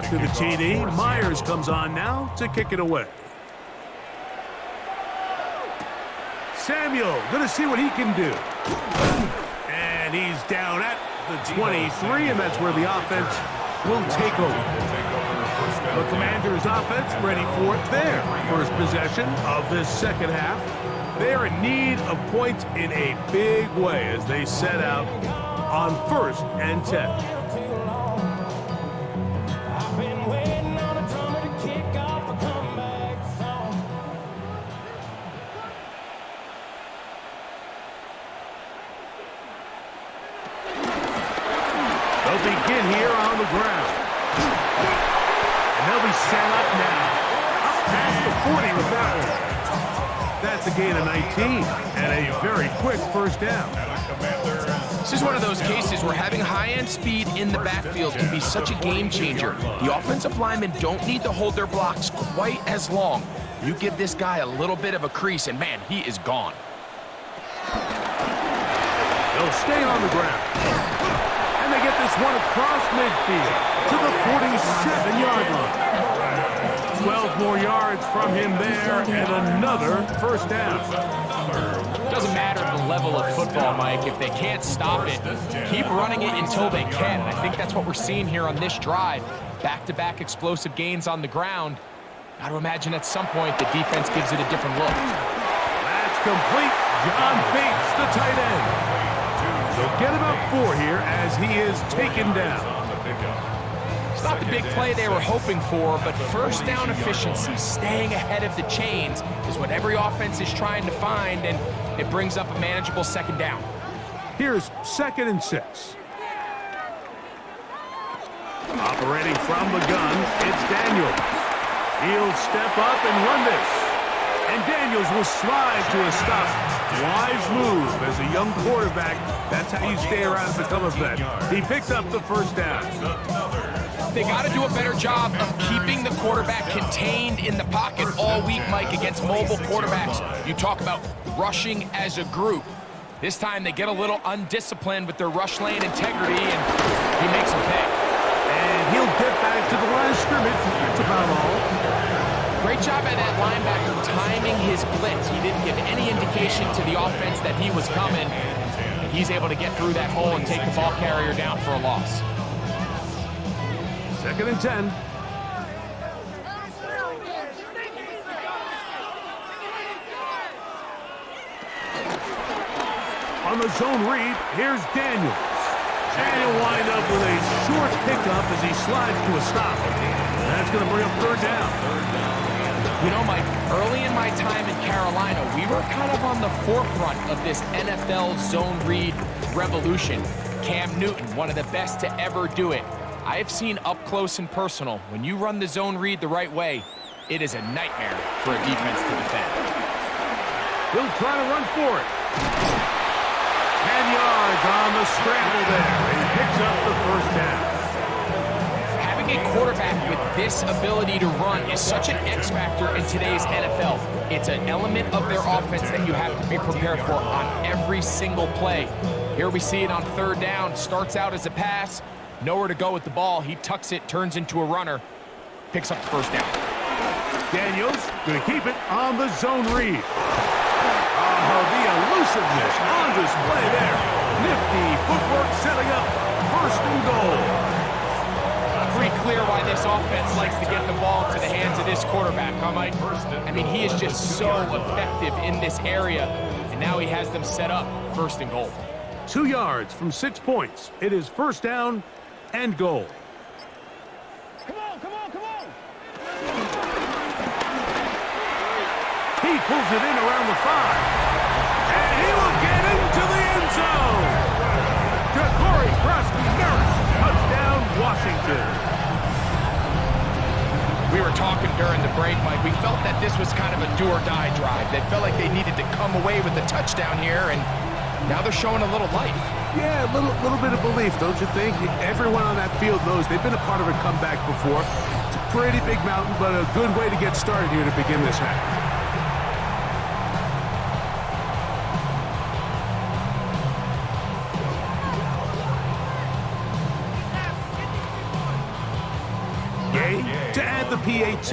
After the TD, Myers comes on now to kick it away. Samuel, going to see what he can do. And he's down at the 23, and that's where the offense will take over. The Commanders' offense ready for it there. First possession of this second half. They're in need of points in a big way as they set out on 1st and 10. Begin here on the ground. And they'll be set up now. Up past the 40 with that one. That's a gain of 19 and a very quick first down. This is one of those cases where having high-end speed in the backfield can be such a game changer. The offensive linemen don't need to hold their blocks quite as long. You give this guy a little bit of a crease, and man, he is gone. They'll stay on the ground. And they get this one across midfield to the 47-yard line. 12 more yards from him there and another first down. Doesn't matter the level of football, Mike. If they can't stop it, keep running it until they can. And I think that's what we're seeing here on this drive. Back-to-back explosive gains on the ground. Got to imagine at some point the defense gives it a different look. That's complete. John Bates, the tight end. They'll get about 4 here as he is taken down. It's not the big play they were hoping for, but first down efficiency, staying ahead of the chains, is what every offense is trying to find, and it brings up a manageable second down. Here's 2nd and 6. Operating from the gun, it's Daniels. He'll step up and run this. And Daniels will slide to a stop. Wise move as a young quarterback. That's how you stay around and become a vet. He picked up the first down. They got to do a better job of keeping the quarterback contained in the pocket all week, Mike, against mobile quarterbacks. You talk about rushing as a group. This time they get a little undisciplined with their rush lane integrity, and he makes them pay. And he'll get back to the line of scrimmage. That's about all. Great job by that linebacker timing his blitz. He didn't give any indication to the offense that he was coming. And he's able to get through that hole and take the ball carrier down for a loss. 2nd and 10. On the zone read, here's Daniels. And he'll wind up with a short pickup as he slides to a stop. That's going to bring up 3rd down. You know, Mike, early in my time in Carolina, we were kind of on the forefront of this NFL zone read revolution. Cam Newton, one of the best to ever do it. I have seen up close and personal, when you run the zone read the right way, it is a nightmare for a defense to defend. He'll try to run for it. 10 yards on the scramble there. He picks up the first down. Having a quarterback with this ability to run is such an X factor in today's NFL. It's an element of their offense that you have to be prepared for on every single play. Here we see it on 3rd down. Starts out as a pass. Nowhere to go with the ball. He tucks it, turns into a runner, picks up the first down. Daniels going to keep it on the zone read. Oh, the elusiveness on display there. Nifty footwork setting up first and goal. Pretty clear why this offense likes to get the ball to the hands of this quarterback, huh, Mike? I mean, he is just so effective in this area, and now he has them set up first and goal. 2 yards from 6 points. It is first down and goal. Come on, come on, come on! He pulls it in around the 5. And he will get into the end zone. Ja'Cory Krosky-Merritt, touchdown, Washington. We were talking during the break, Mike. We felt that this was kind of a do-or-die drive. They felt like they needed to come away with the touchdown here, and now they're showing a little life. Yeah, a little bit of belief, don't you think? Everyone on that field knows they've been a part of a comeback before. It's a pretty big mountain, but a good way to get started here to begin this half. To add the PAT.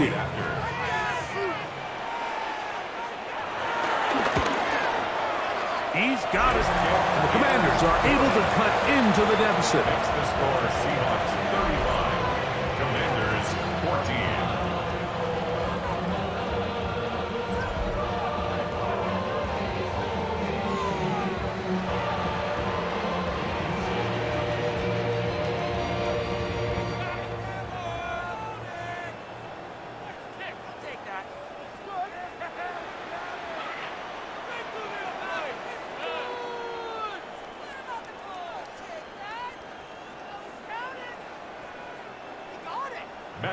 He's got it. And the Commanders are able to cut into the deficit. Makes the score Seahawks 35, Commanders 14.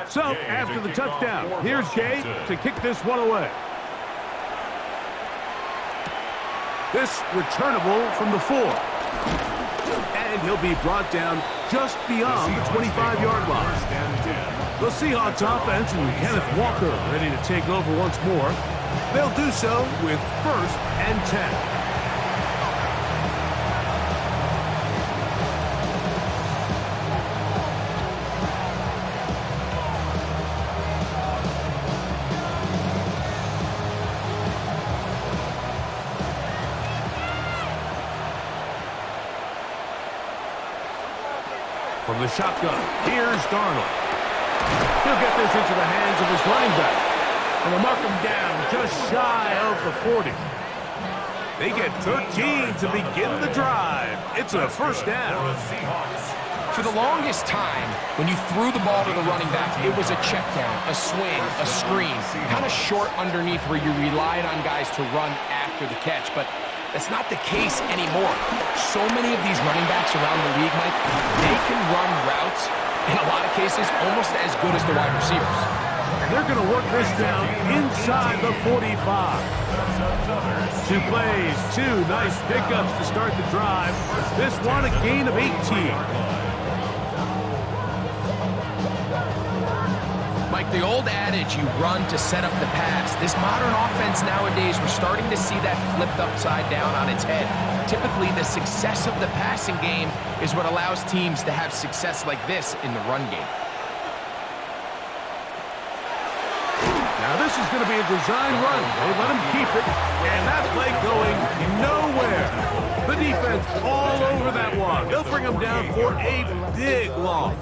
So, after the touchdown, here's Gay to kick this one away. This returnable from the 4. And he'll be brought down just beyond the 25-yard line. The Seahawks offense and Kenneth Walker ready to take over once more. They'll do so with 1st and 10. From the shotgun, here's Darnold. He'll get this into the hands of his running back. And they'll mark him down just shy of the 40. They get 13 to begin the drive. It's a first down. For the longest time, when you threw the ball to the running back, it was a check down, a swing, a screen, kind of short underneath where you relied on guys to run after the catch. But that's not the case anymore. So many of these running backs around the league, Mike, they can run routes, in a lot of cases, almost as good as the wide receivers. And they're going to work this down inside the 45. 2 plays, 2 nice pickups to start the drive. This one, a gain of 18. Mike, the old adage, you run to set up the pass. This modern offense nowadays, we're starting to see that flipped upside down on its head. Typically, the success of the passing game is what allows teams to have success like this in the run game. Now this is going to be a design run. They let him keep it, and that play going nowhere. The defense all over that one. They'll bring him down for a big loss.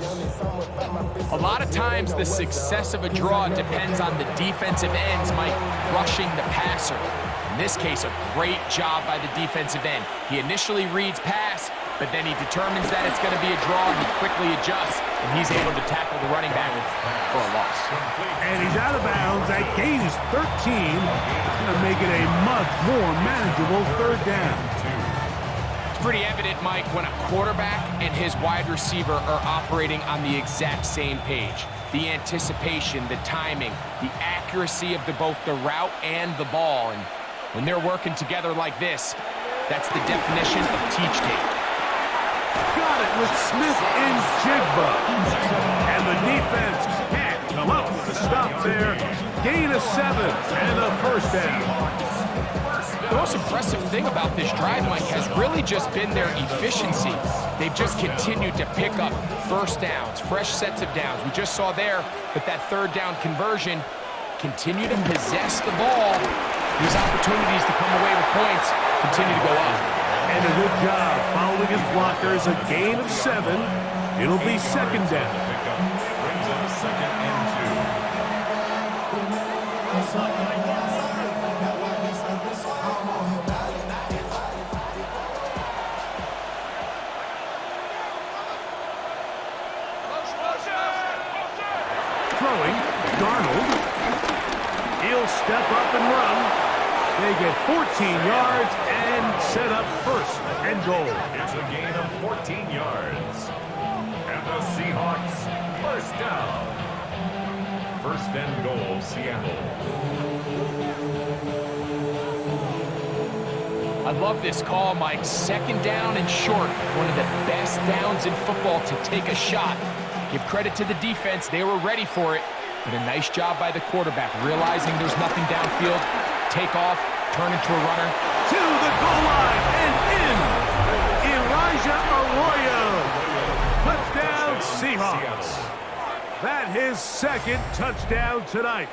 A lot of times the success of a draw depends on the defensive ends, Mike, rushing the passer. In this case, a great job by the defensive end. He initially reads pass, but then he determines that it's going to be a draw. He quickly adjusts, and he's able to tackle the running back for a loss. And he's out of bounds. That gain is 13. It's going to make it a much more manageable third down. Pretty evident, Mike, when a quarterback and his wide receiver are operating on the exact same page. The anticipation, the timing, the accuracy of both the route and the ball. And when they're working together like this, that's the definition of teach tape. Got it with Smith and Jigba. And the defense can't come up with a stop there. Gain of 7 and a first down. The most impressive thing about this drive, Mike, has really just been their efficiency. They've just continued to pick up first downs, fresh sets of downs. We just saw there that third down conversion continue to possess the ball, these opportunities to come away with points continue to go up. And a good job following his blockers. A gain of 7. It'll be second down. Brings up second and 2. Throwing, Darnold. He'll step up and run. They get 14 yards and set up first and goal. It's a gain of 14 yards. And the Seahawks first down. First and goal, Seattle. I love this call, Mike. Second down and short. One of the best downs in football to take a shot. Give credit to the defense. They were ready for it. But a nice job by the quarterback, realizing there's nothing downfield. Take off, turn into a runner. To the goal line and in. Elijah Arroyo. Touchdown, Seahawks. That's his second touchdown tonight.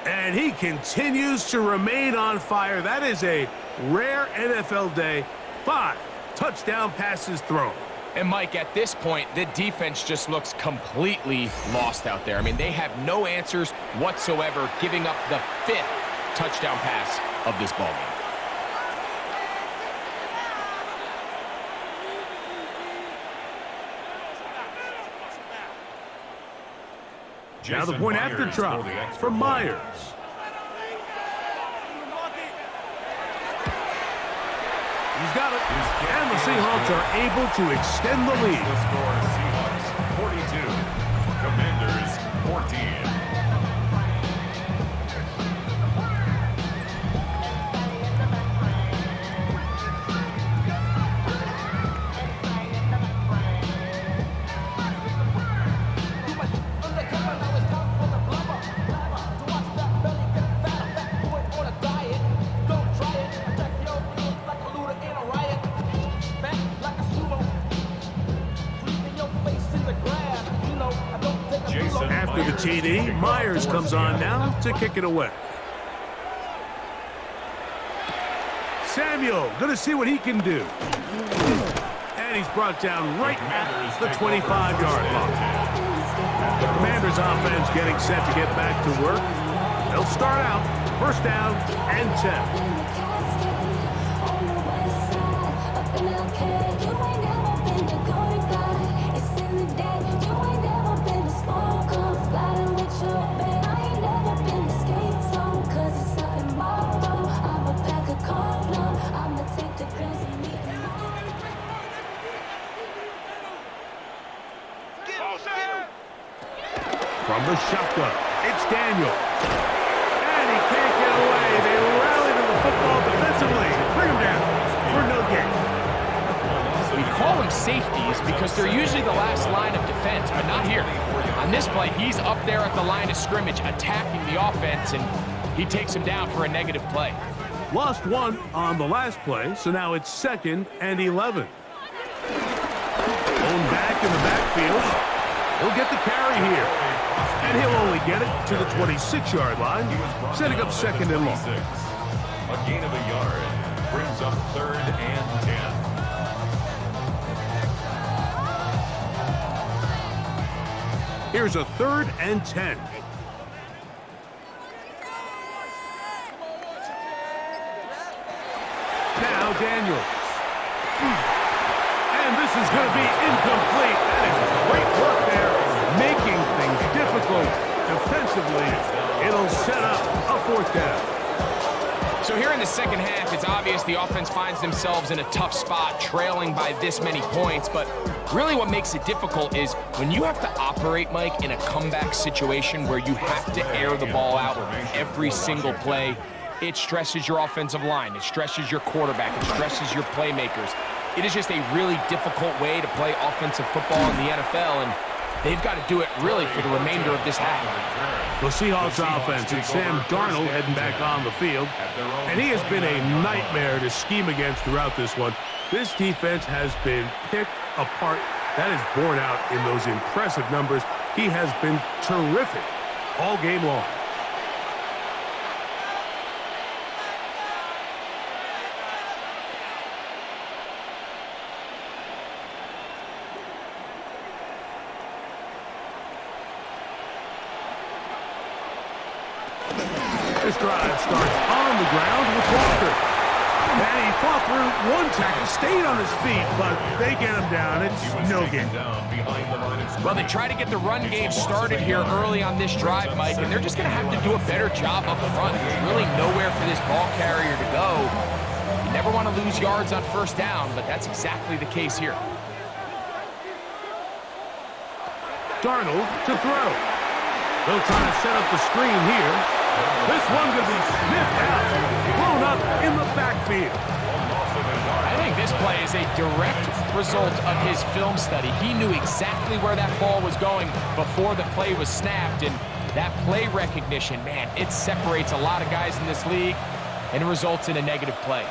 And he continues to remain on fire. That is a rare NFL day. 5 touchdown passes thrown. And, Mike, at this point, the defense just looks completely lost out there. I mean, they have no answers whatsoever, giving up the 5th touchdown pass of this ballgame. Now the point after try from Myers. He's got it. And the Seahawks are able to extend the lead. The score, Seahawks 42, Commanders 14. After the TD, Myers comes on now to kick it away. Samuel, going to see what he can do. And he's brought down right at the 25-yard line. The Commanders' offense getting set to get back to work. They'll start out first down and 10. From the shotgun, it's Daniel. And he can't get away. They rally to the football defensively. Bring him down for no gain. We call them safeties because they're usually the last line of defense, but not here. On this play, he's up there at the line of scrimmage attacking the offense, and he takes him down for a negative play. Lost 1 on the last play, so now it's 2nd and 11. Going back in the backfield. He'll get the carry here. And he'll only get it to the 26-yard line, setting up 2nd and long. A gain of a yard brings up 3rd and 10. Here's a 3rd and 10. Now Daniels. And this is going to be incomplete. That is great work there, making things difficult defensively. It'll set up a 4th down. So here in the second half, it's obvious the offense finds themselves in a tough spot, trailing by this many points. But really what makes it difficult is when you have to operate, Mike, in a comeback situation where you have to air the ball out every single play, it stresses your offensive line. It stresses your quarterback. It stresses your playmakers. It is just a really difficult way to play offensive football in the NFL, and they've got to do it really for the remainder of this half. The Seahawks offense and Sam Darnold heading back on the field, and he has been a nightmare to scheme against throughout this one. This defense has been picked apart. That is borne out in those impressive numbers. He has been terrific all game long. This drive starts on the ground with Walker. And he fought through one tackle, stayed on his feet, but they get him down. It's no game. Well, they try to get the run game started here early on this drive, Mike, and they're just going to have to do a better job up front. There's really nowhere for this ball carrier to go. You never want to lose yards on first down, but that's exactly the case here. Darnold to throw. They'll try to set up the screen here. This one could be sniffed out, blown up in the backfield. I think this play is a direct result of his film study. He knew exactly where that ball was going before the play was snapped, and that play recognition, man, it separates a lot of guys in this league, and it results in a negative play.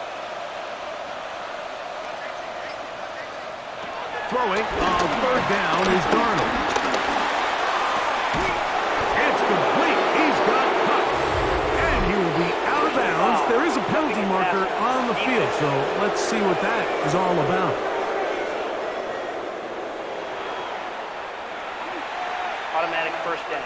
Throwing on third down is Darnold. It's complete. He's got cut. And he will be out of bounds. There is a penalty marker on the field, so let's see what that is all about. Automatic first down.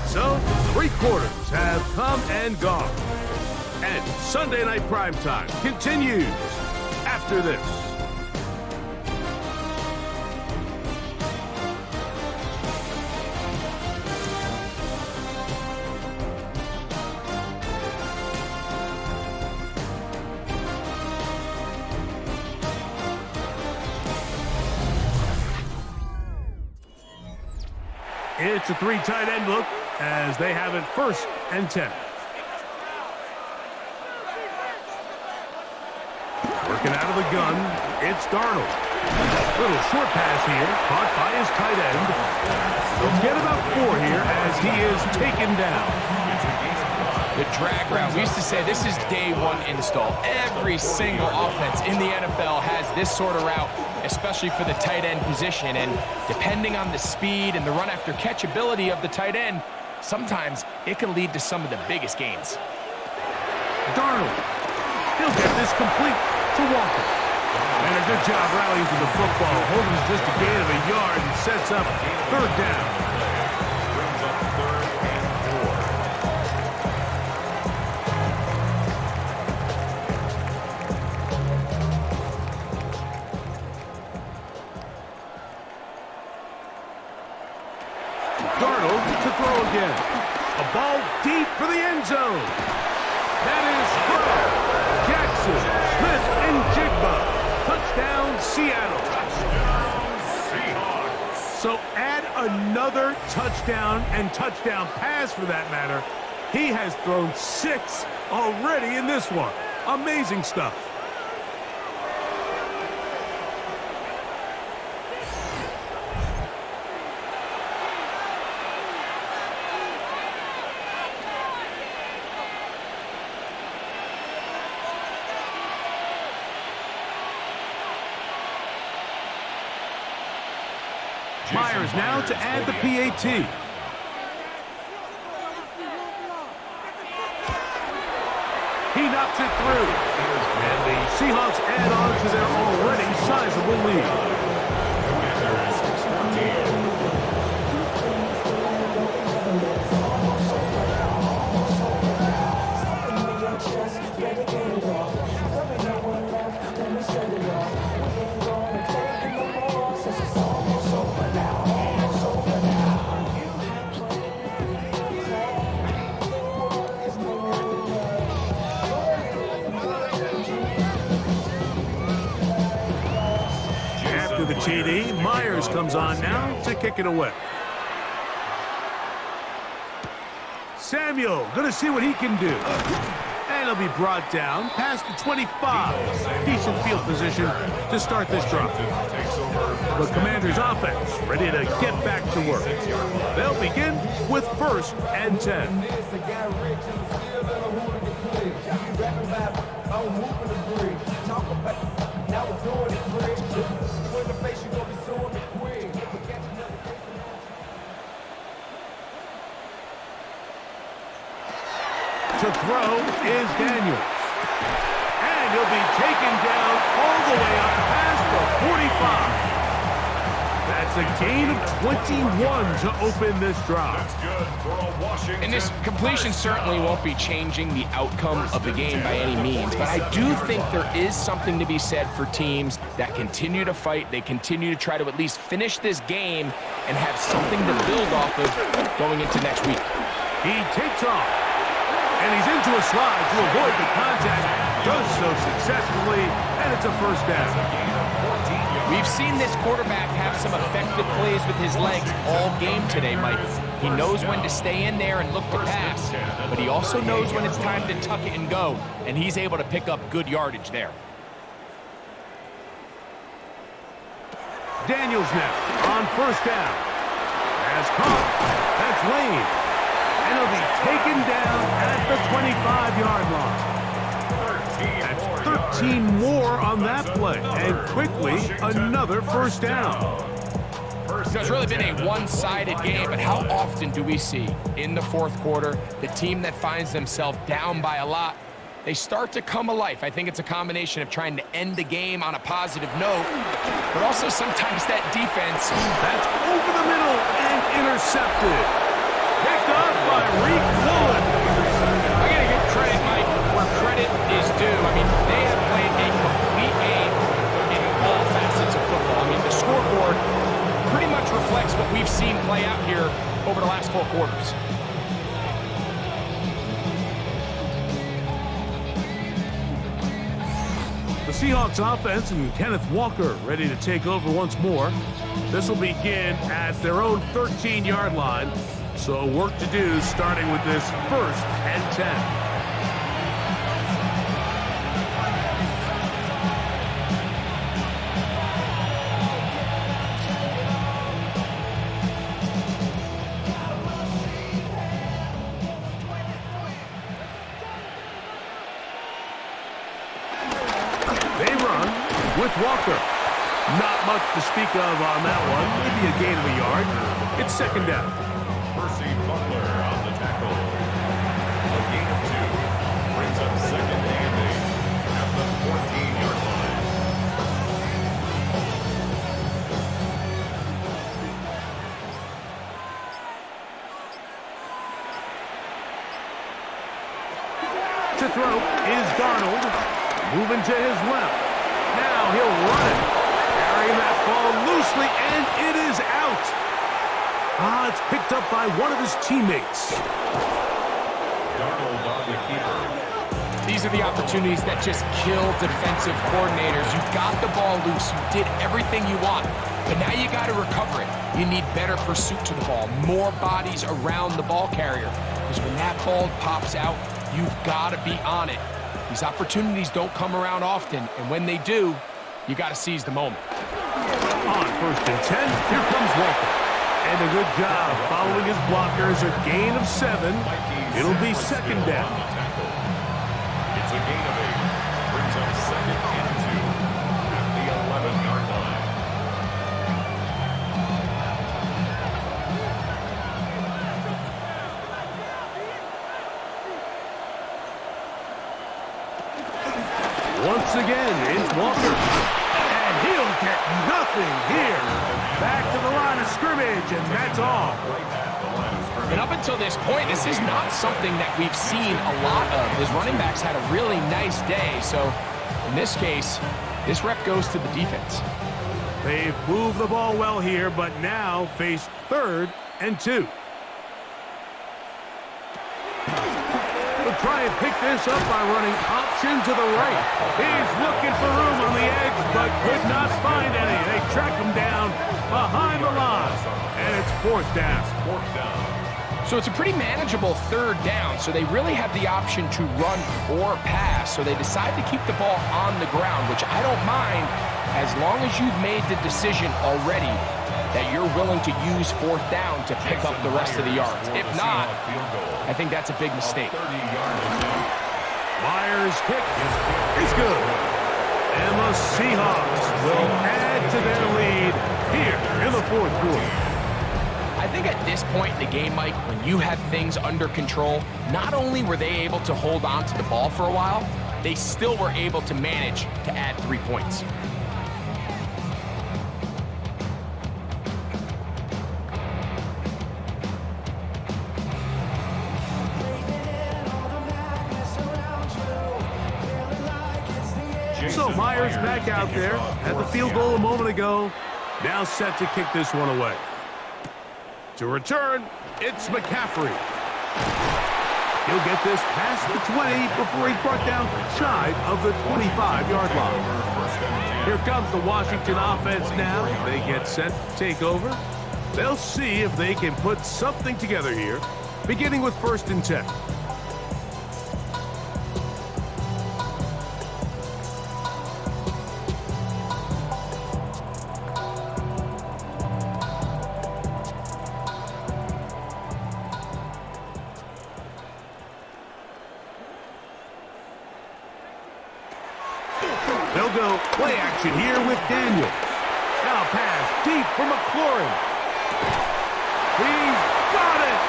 So, 3 quarters have come and gone. And Sunday Night Primetime continues after this. It's a 3 tight end look as they have it 1st and 10. Working out of the gun, it's Darnold. Little short pass here, caught by his tight end. He'll get about 4 here as he is taken down. The drag route. We used to say this is day 1 install. Every single offense in the NFL has this sort of route, especially for the tight end position. And depending on the speed and the run after catch ability of the tight end, sometimes it can lead to some of the biggest gains. Darnold. He'll get this complete to Walker. And a good job rallying to the football, holding just a gain of a yard and sets up 3rd down. Brings up 3rd and 4. Darnold to throw again. A ball deep for the end zone. That is Jackson, Smith, and Jigba. Touchdown, Seattle. Touchdown, Seahawks. So add another touchdown and touchdown pass for that matter. He has thrown 6 already in this one. Amazing stuff. Myers now to add the PAT. He knocks it through. And the Seahawks add on to their already sizable lead. After the TD, Myers comes on now to kick it away. Samuel, going to see what he can do. And he'll be brought down past the 25. Decent field position to start this drive. The Commanders' offense ready to get back to work. They'll begin with 1st and 10. I'm moving the bridge. throw is Daniels. And he'll be taken down all the way up past the 45. That's a gain of 21 to open this drive. That's good for a Washington. And this completion certainly won't be changing the outcome of the game by any means, but I do think there is something to be said for teams that continue to fight. They continue to try to at least finish this game and have something to build off of going into next week. He takes off, and he's into a slide to avoid the contact. Does so successfully, and it's a first down. We've seen this quarterback have some effective plays with his legs all game today, Mike. He knows when to stay in there and look to pass, but he also knows when it's time to tuck it and go, and he's able to pick up good yardage there. Daniels now on first down. Has caught. That's Lane. And he'll be taken down at the 25-yard line. That's 13 more on that play. And quickly, another first down. It's really been a one-sided game, but how often do we see in the fourth quarter the team that finds themselves down by a lot, they start to come alive? I think it's a combination of trying to end the game on a positive note, but also sometimes that defense. That's over the middle and intercepted. Picked off by Loveland. I gotta give credit, Mike, where credit is due. I mean, they have played a complete game in all facets of football. I mean, the scoreboard pretty much reflects what we've seen play out here over the last 4 quarters. The Seahawks offense and Kenneth Walker ready to take over once more. This will begin at their own 13-yard line. So work to do starting with this 1st and 10. With Walker. Not much to speak of on that one. Maybe a gain of a yard. It's second down. Percy Butler on the tackle. A gain of 2. Brings up second and 8 at the 14-yard line. To throw is Darnold. Moving to his left. Now he'll run it. Carrying that ball loosely, and it is out. It's picked up by one of his teammates. Darnold on the keeper. These are the opportunities that just kill defensive coordinators. You got the ball loose. You did everything you want, but now you got to recover it. You need better pursuit to the ball, more bodies around the ball carrier, because when that ball pops out, you've got to be on it. These opportunities don't come around often, and when they do, you got to seize the moment. On 1st and 10, here comes Walker. And a good job following his blockers, a gain of 7. It'll be second down. It's a gain of 8. Brings up second and 2 at the 11-yard line. Once again, it's Walker. And he'll get nothing here. Back to the line of scrimmage, and that's all. And up until this point, this is not something that we've seen a lot of. His running backs had a really nice day, so in this case, this rep goes to the defense. They've moved the ball well here, but now face 3rd and 2. We'll try and pick this up by running option to the right. He's looking for room on the edge, but could not find any. They track him down behind the line, and it's 4th down. So it's a pretty manageable 3rd down, so they really have the option to run or pass, so they decide to keep the ball on the ground, which I don't mind as long as you've made the decision already that you're willing to use 4th down to pick up the rest of the yards. If not, I think that's a big mistake. Myers' kick is good. And the Seahawks will add to their lead here in the 4th quarter. I I think at this point in the game, Mike, when you have things under control, not only were they able to hold on to the ball for a while, they still were able to manage to add 3 points. So Myers back out there, had the field goal a moment ago, now set to kick this one away. To return, it's McCaffrey. He'll get this past the 20 before he's brought down shy of the 25-yard line. Here comes the Washington offense now. They get set to take over. They'll see if they can put something together here, beginning with 1st and 10. They'll go play action here with Daniels. Now pass deep for McLaurin. He's got it!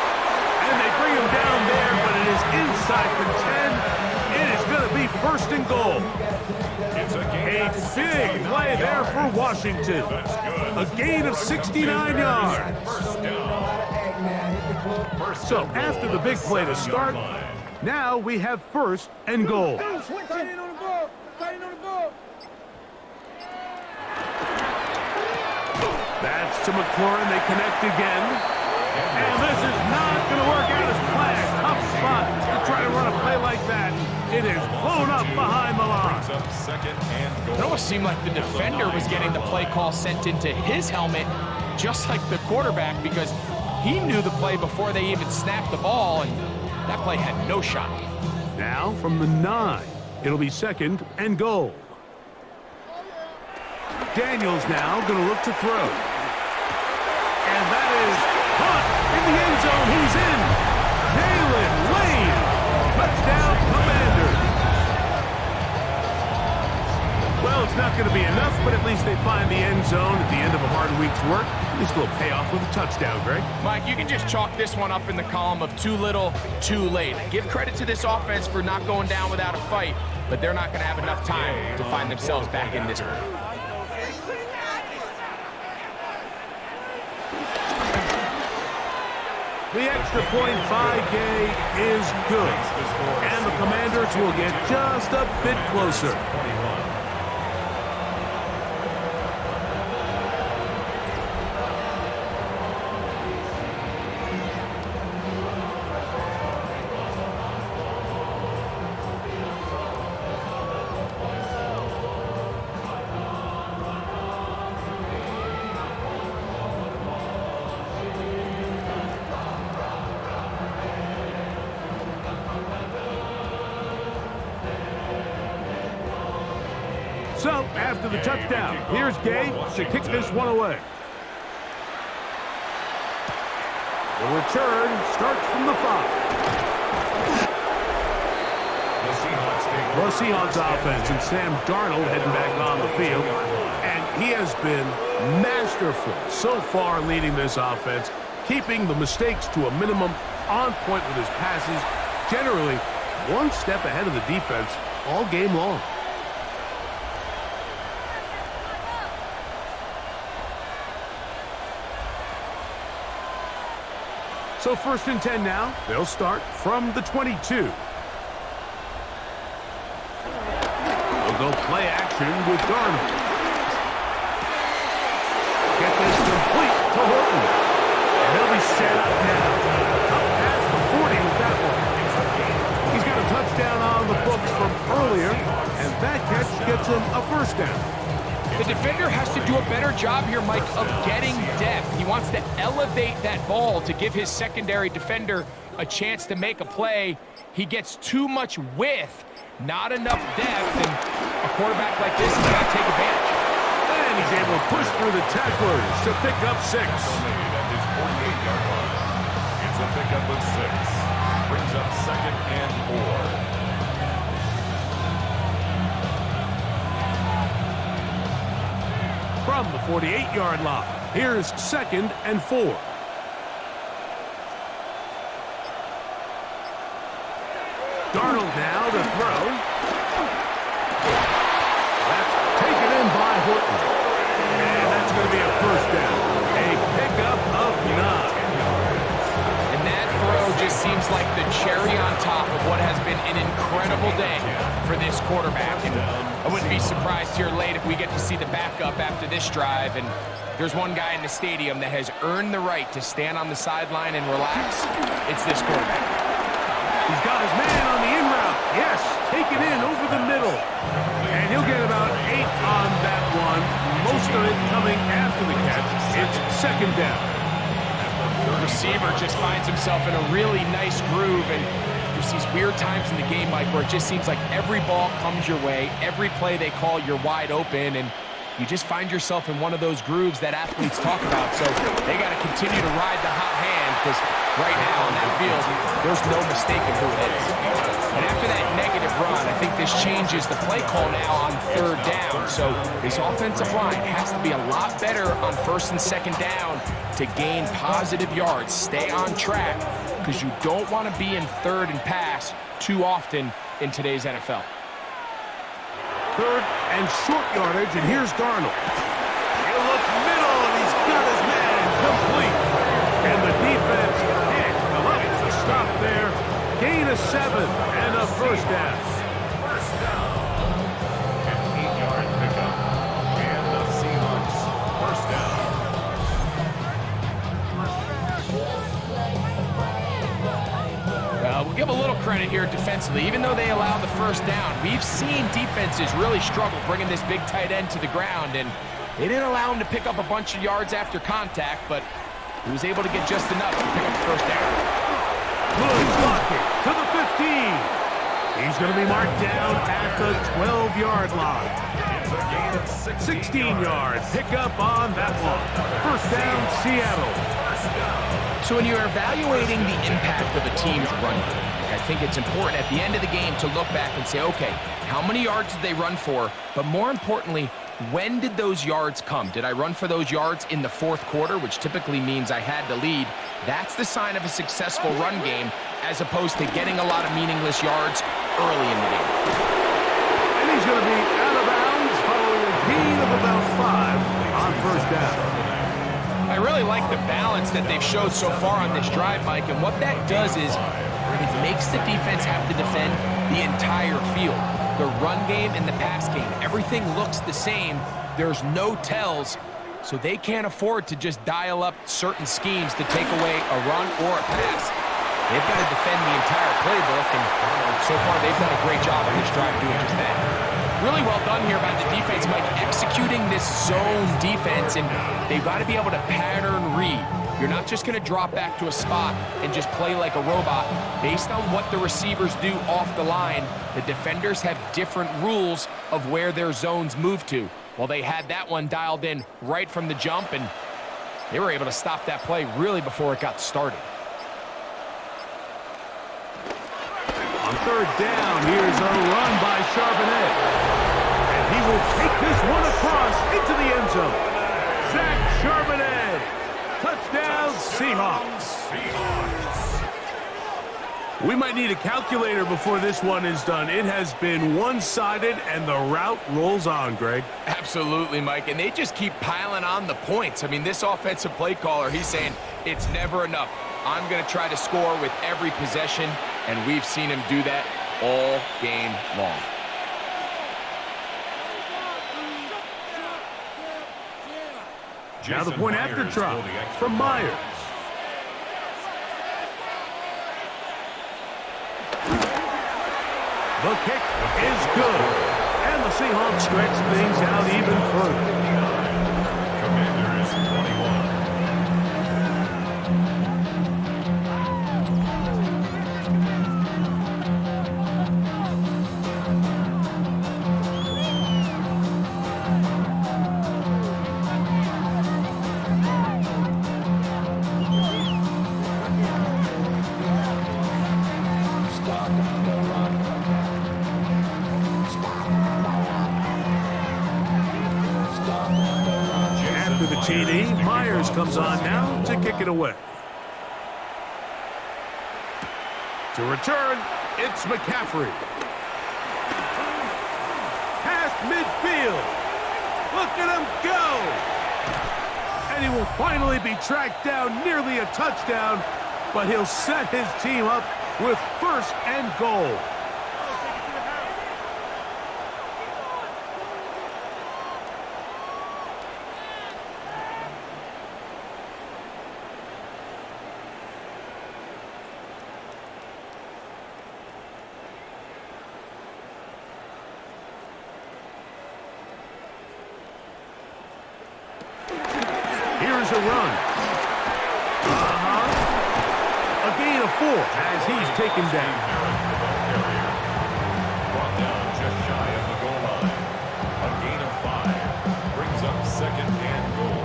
And they bring him down there, but it is inside the 10. It is going to be 1st and goal. A big play there for Washington. A gain of 69 yards. So after the big play to start, now we have 1st and goal. That's to McLaurin. They connect again. And this is not going to work out as planned. Tough spot to try to run a play like that. It is blown up behind the line. It almost seemed like the defender was getting the play call sent into his helmet, just like the quarterback, because he knew the play before they even snapped the ball, and that play had no shot. Now from the 9, it'll be 2nd and goal. Daniels now going to look to throw. And that is caught in the end zone. He's in. Jalen Lane. Touchdown, Commanders. Well, it's not going to be enough, but at least they find the end zone at the end of a hard week's work. This will pay off with a touchdown, Greg. Mike, you can just chalk this one up in the column of too little, too late. Give credit to this offense for not going down without a fight, but they're not going to have enough time to find themselves back in this one. The extra point by Gay is good. And the Commanders will get just a bit closer. So, after the touchdown, here's Gay to kick this one away. The return starts from the 5. The Seahawks offense and Sam Darnold heading back on the field. And he has been masterful so far leading this offense, keeping the mistakes to a minimum, on point with his passes, generally one step ahead of the defense all game long. So 1st and 10 now. They'll start from the 22. They'll go play action with Darnold. Get this complete to Horton. And they'll be set up now. Up past the 40 with that one. He's got a touchdown on the books from earlier, and that catch gets him a 1st down. The defender has to do a better job here, Mike, of getting depth. He wants to elevate that ball to give his secondary defender a chance to make a play. He gets too much width, not enough depth, and a quarterback like this has got to take advantage. And he's able to push through the tacklers to pick up 6. It's a pickup of 6. Brings up 2nd and 4. From the 48-yard line, here's 2nd and 4. Darnold now to throw. That's taken in by Horton. And that's going to be a first down. A pickup of 9. And that throw just seems like the cherry on top of what has been an incredible day for this quarterback. And I wouldn't be surprised here late if we get to see the backup after this drive. And there's one guy in the stadium that has earned the right to stand on the sideline and relax. It's this quarterback. He's got his man on the in route. Yes, taken in over the middle. And he'll get about 8 on that one. Most of it coming after the catch. It's second down. The receiver just finds himself in a really nice groove, and there's these weird times in the game, Mike, where it just seems like every ball comes your way. Every play they call, you're wide open, and you just find yourself in one of those grooves that athletes talk about. So they got to continue to ride the hot hand, because right now on that field, there's no mistaking who it is. And after that negative run, I think this changes the play call now on third down. So this offensive line has to be a lot better on first and second down to gain positive yards. Stay on track, because you don't want to be in third and pass too often in today's NFL. Third and short yardage, and here's Darnold. He'll look middle, and he's got his man complete. And the defense can't come up with a stop there. Gain of 7 and a first down. First down. An 8-yard pickup. And the Seahawks first down. We'll give a little credit here defensively. Even though they allowed the first down, we've seen defenses really struggle bringing this big tight end to the ground, and they didn't allow him to pick up a bunch of yards after contact, but he was able to get just enough to pick up the first down. Good blocking to the 15. He's going to be marked down at the 12-yard line. It's a gain of 16 yards. Pick up on that one. First down, Seattle. So when you're evaluating the impact of a team's run game, I think it's important at the end of the game to look back and say, okay, how many yards did they run for? But more importantly, when did those yards come? Did I run for those yards in the fourth quarter, which typically means I had the lead? That's the sign of a successful run game, as opposed to getting a lot of meaningless yards early in the game. And he's going to be out of bounds following a gain of about 5 on first down. I really like the balance that they've showed so far on this drive, Mike, and what that does is it makes the defense have to defend the entire field. The run game and the pass game, everything looks the same. There's no tells, so they can't afford to just dial up certain schemes to take away a run or a pass. They've got to defend the entire playbook, and so far they've done a great job on this drive doing just that. Really well done here by the defense, Mike, executing this zone defense, and they've got to be able to pattern read. You're not just going to drop back to a spot and just play like a robot. Based on what the receivers do off the line, the defenders have different rules of where their zones move to. Well, they had that one dialed in right from the jump, and they were able to stop that play really before it got started. On third down, here's a run by Charbonnet. And he will take this one across into the end zone. Zach Charbonnet. Touchdown, Seahawks. We might need a calculator before this one is done. It has been one-sided, and the route rolls on, Greg. Absolutely, Mike, and they just keep piling on the points. I mean, this offensive play caller, he's saying it's never enough. I'm going to try to score with every possession, and we've seen him do that all game long. Now the point after try from Myers. The kick is good, and the Seahawks stretch things out even further. Commanders 21. After the TD, Myers comes on now to kick it away. To return, It's McCaffrey. Past midfield. Look at him go. And he will finally be tracked down, nearly a touchdown, but he'll set his team up with first and goal. Here's a run. A gain of 4 as he's taken down. Brought down just shy of the goal line. A gain of 5 brings up second and goal.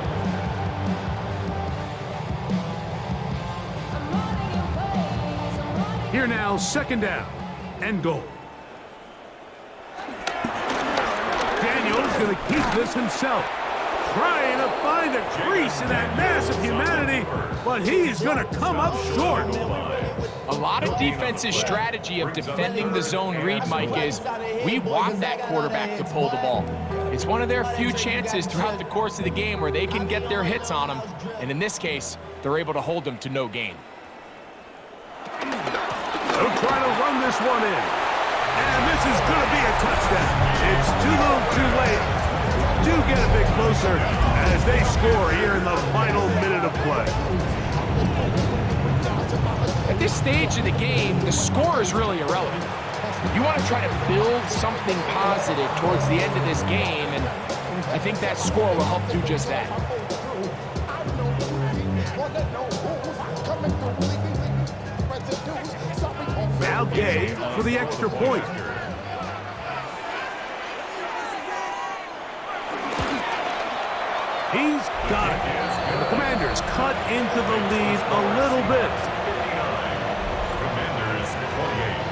Here now, second down and goal. Daniel's going to keep this himself. Trying to find a crease in that mass of humanity, but he's going to come up short. A lot of defense's strategy of defending the zone read, Mike, is we want that quarterback to pull the ball. It's one of their few chances throughout the course of the game where they can get their hits on him, and in this case, they're able to hold him to no gain. They'll try to run this one in, and this is going to be a touchdown. It's too little too late. Do get a bit closer as they score here in the final minute of play. At this stage of the game, the score is really irrelevant. You want to try to build something positive towards the end of this game, and I think that score will help do just that. Now Gay for the extra point. He's got it. And the Commanders cut into the lead a little bit. Commanders 28.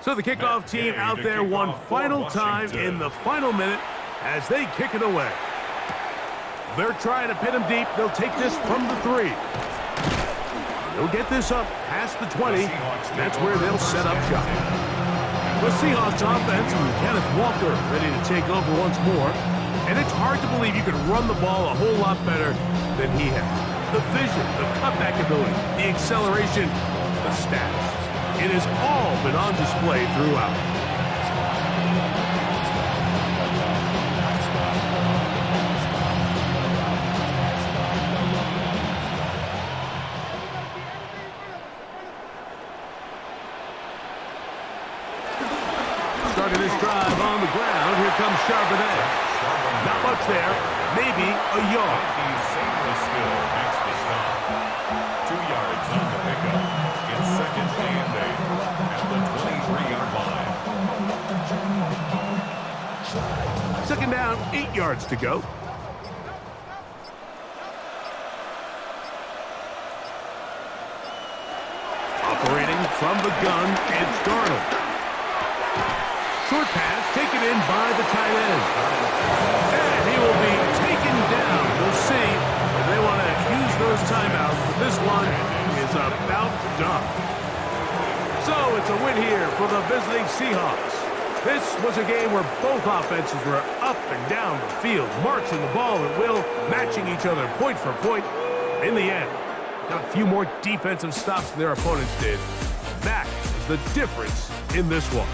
So the kickoff team out there one final time in the final minute as they kick it away. They're trying to pin him deep. They'll take this from the 3. They'll get this up past the 20. That's where they'll set up shop. The Seahawks offense with Kenneth Walker ready to take over once more. And it's hard to believe you could run the ball a whole lot better than he has. The vision, the cutback ability, the acceleration, the stats. It has all been on display throughout. Starting this drive on the ground, here comes Charbonnet. Not much there, maybe a yard. Still makes the stop. 2 yards on the pickup. It's second and 8 at the 23-yard line. Second down, 8 yards to go. Operating from the gun, it's Darnold. Short pass taken in by the tight end. And he will be taken down. We'll see if they want to use those timeouts, but this one is about done. So it's a win here for the visiting Seahawks. This was a game where both offenses were up and down the field, marching the ball at will, matching each other point for point. In the end, got a few more defensive stops than their opponents did. That is the difference in this one.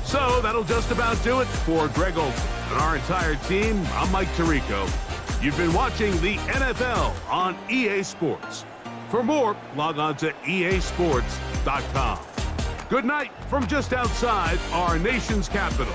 So that'll just about do it for Greg Olson and our entire team. I'm Mike Tirico. You've been watching the NFL on EA Sports. For more, log on to easports.com. Good night from just outside our nation's capital.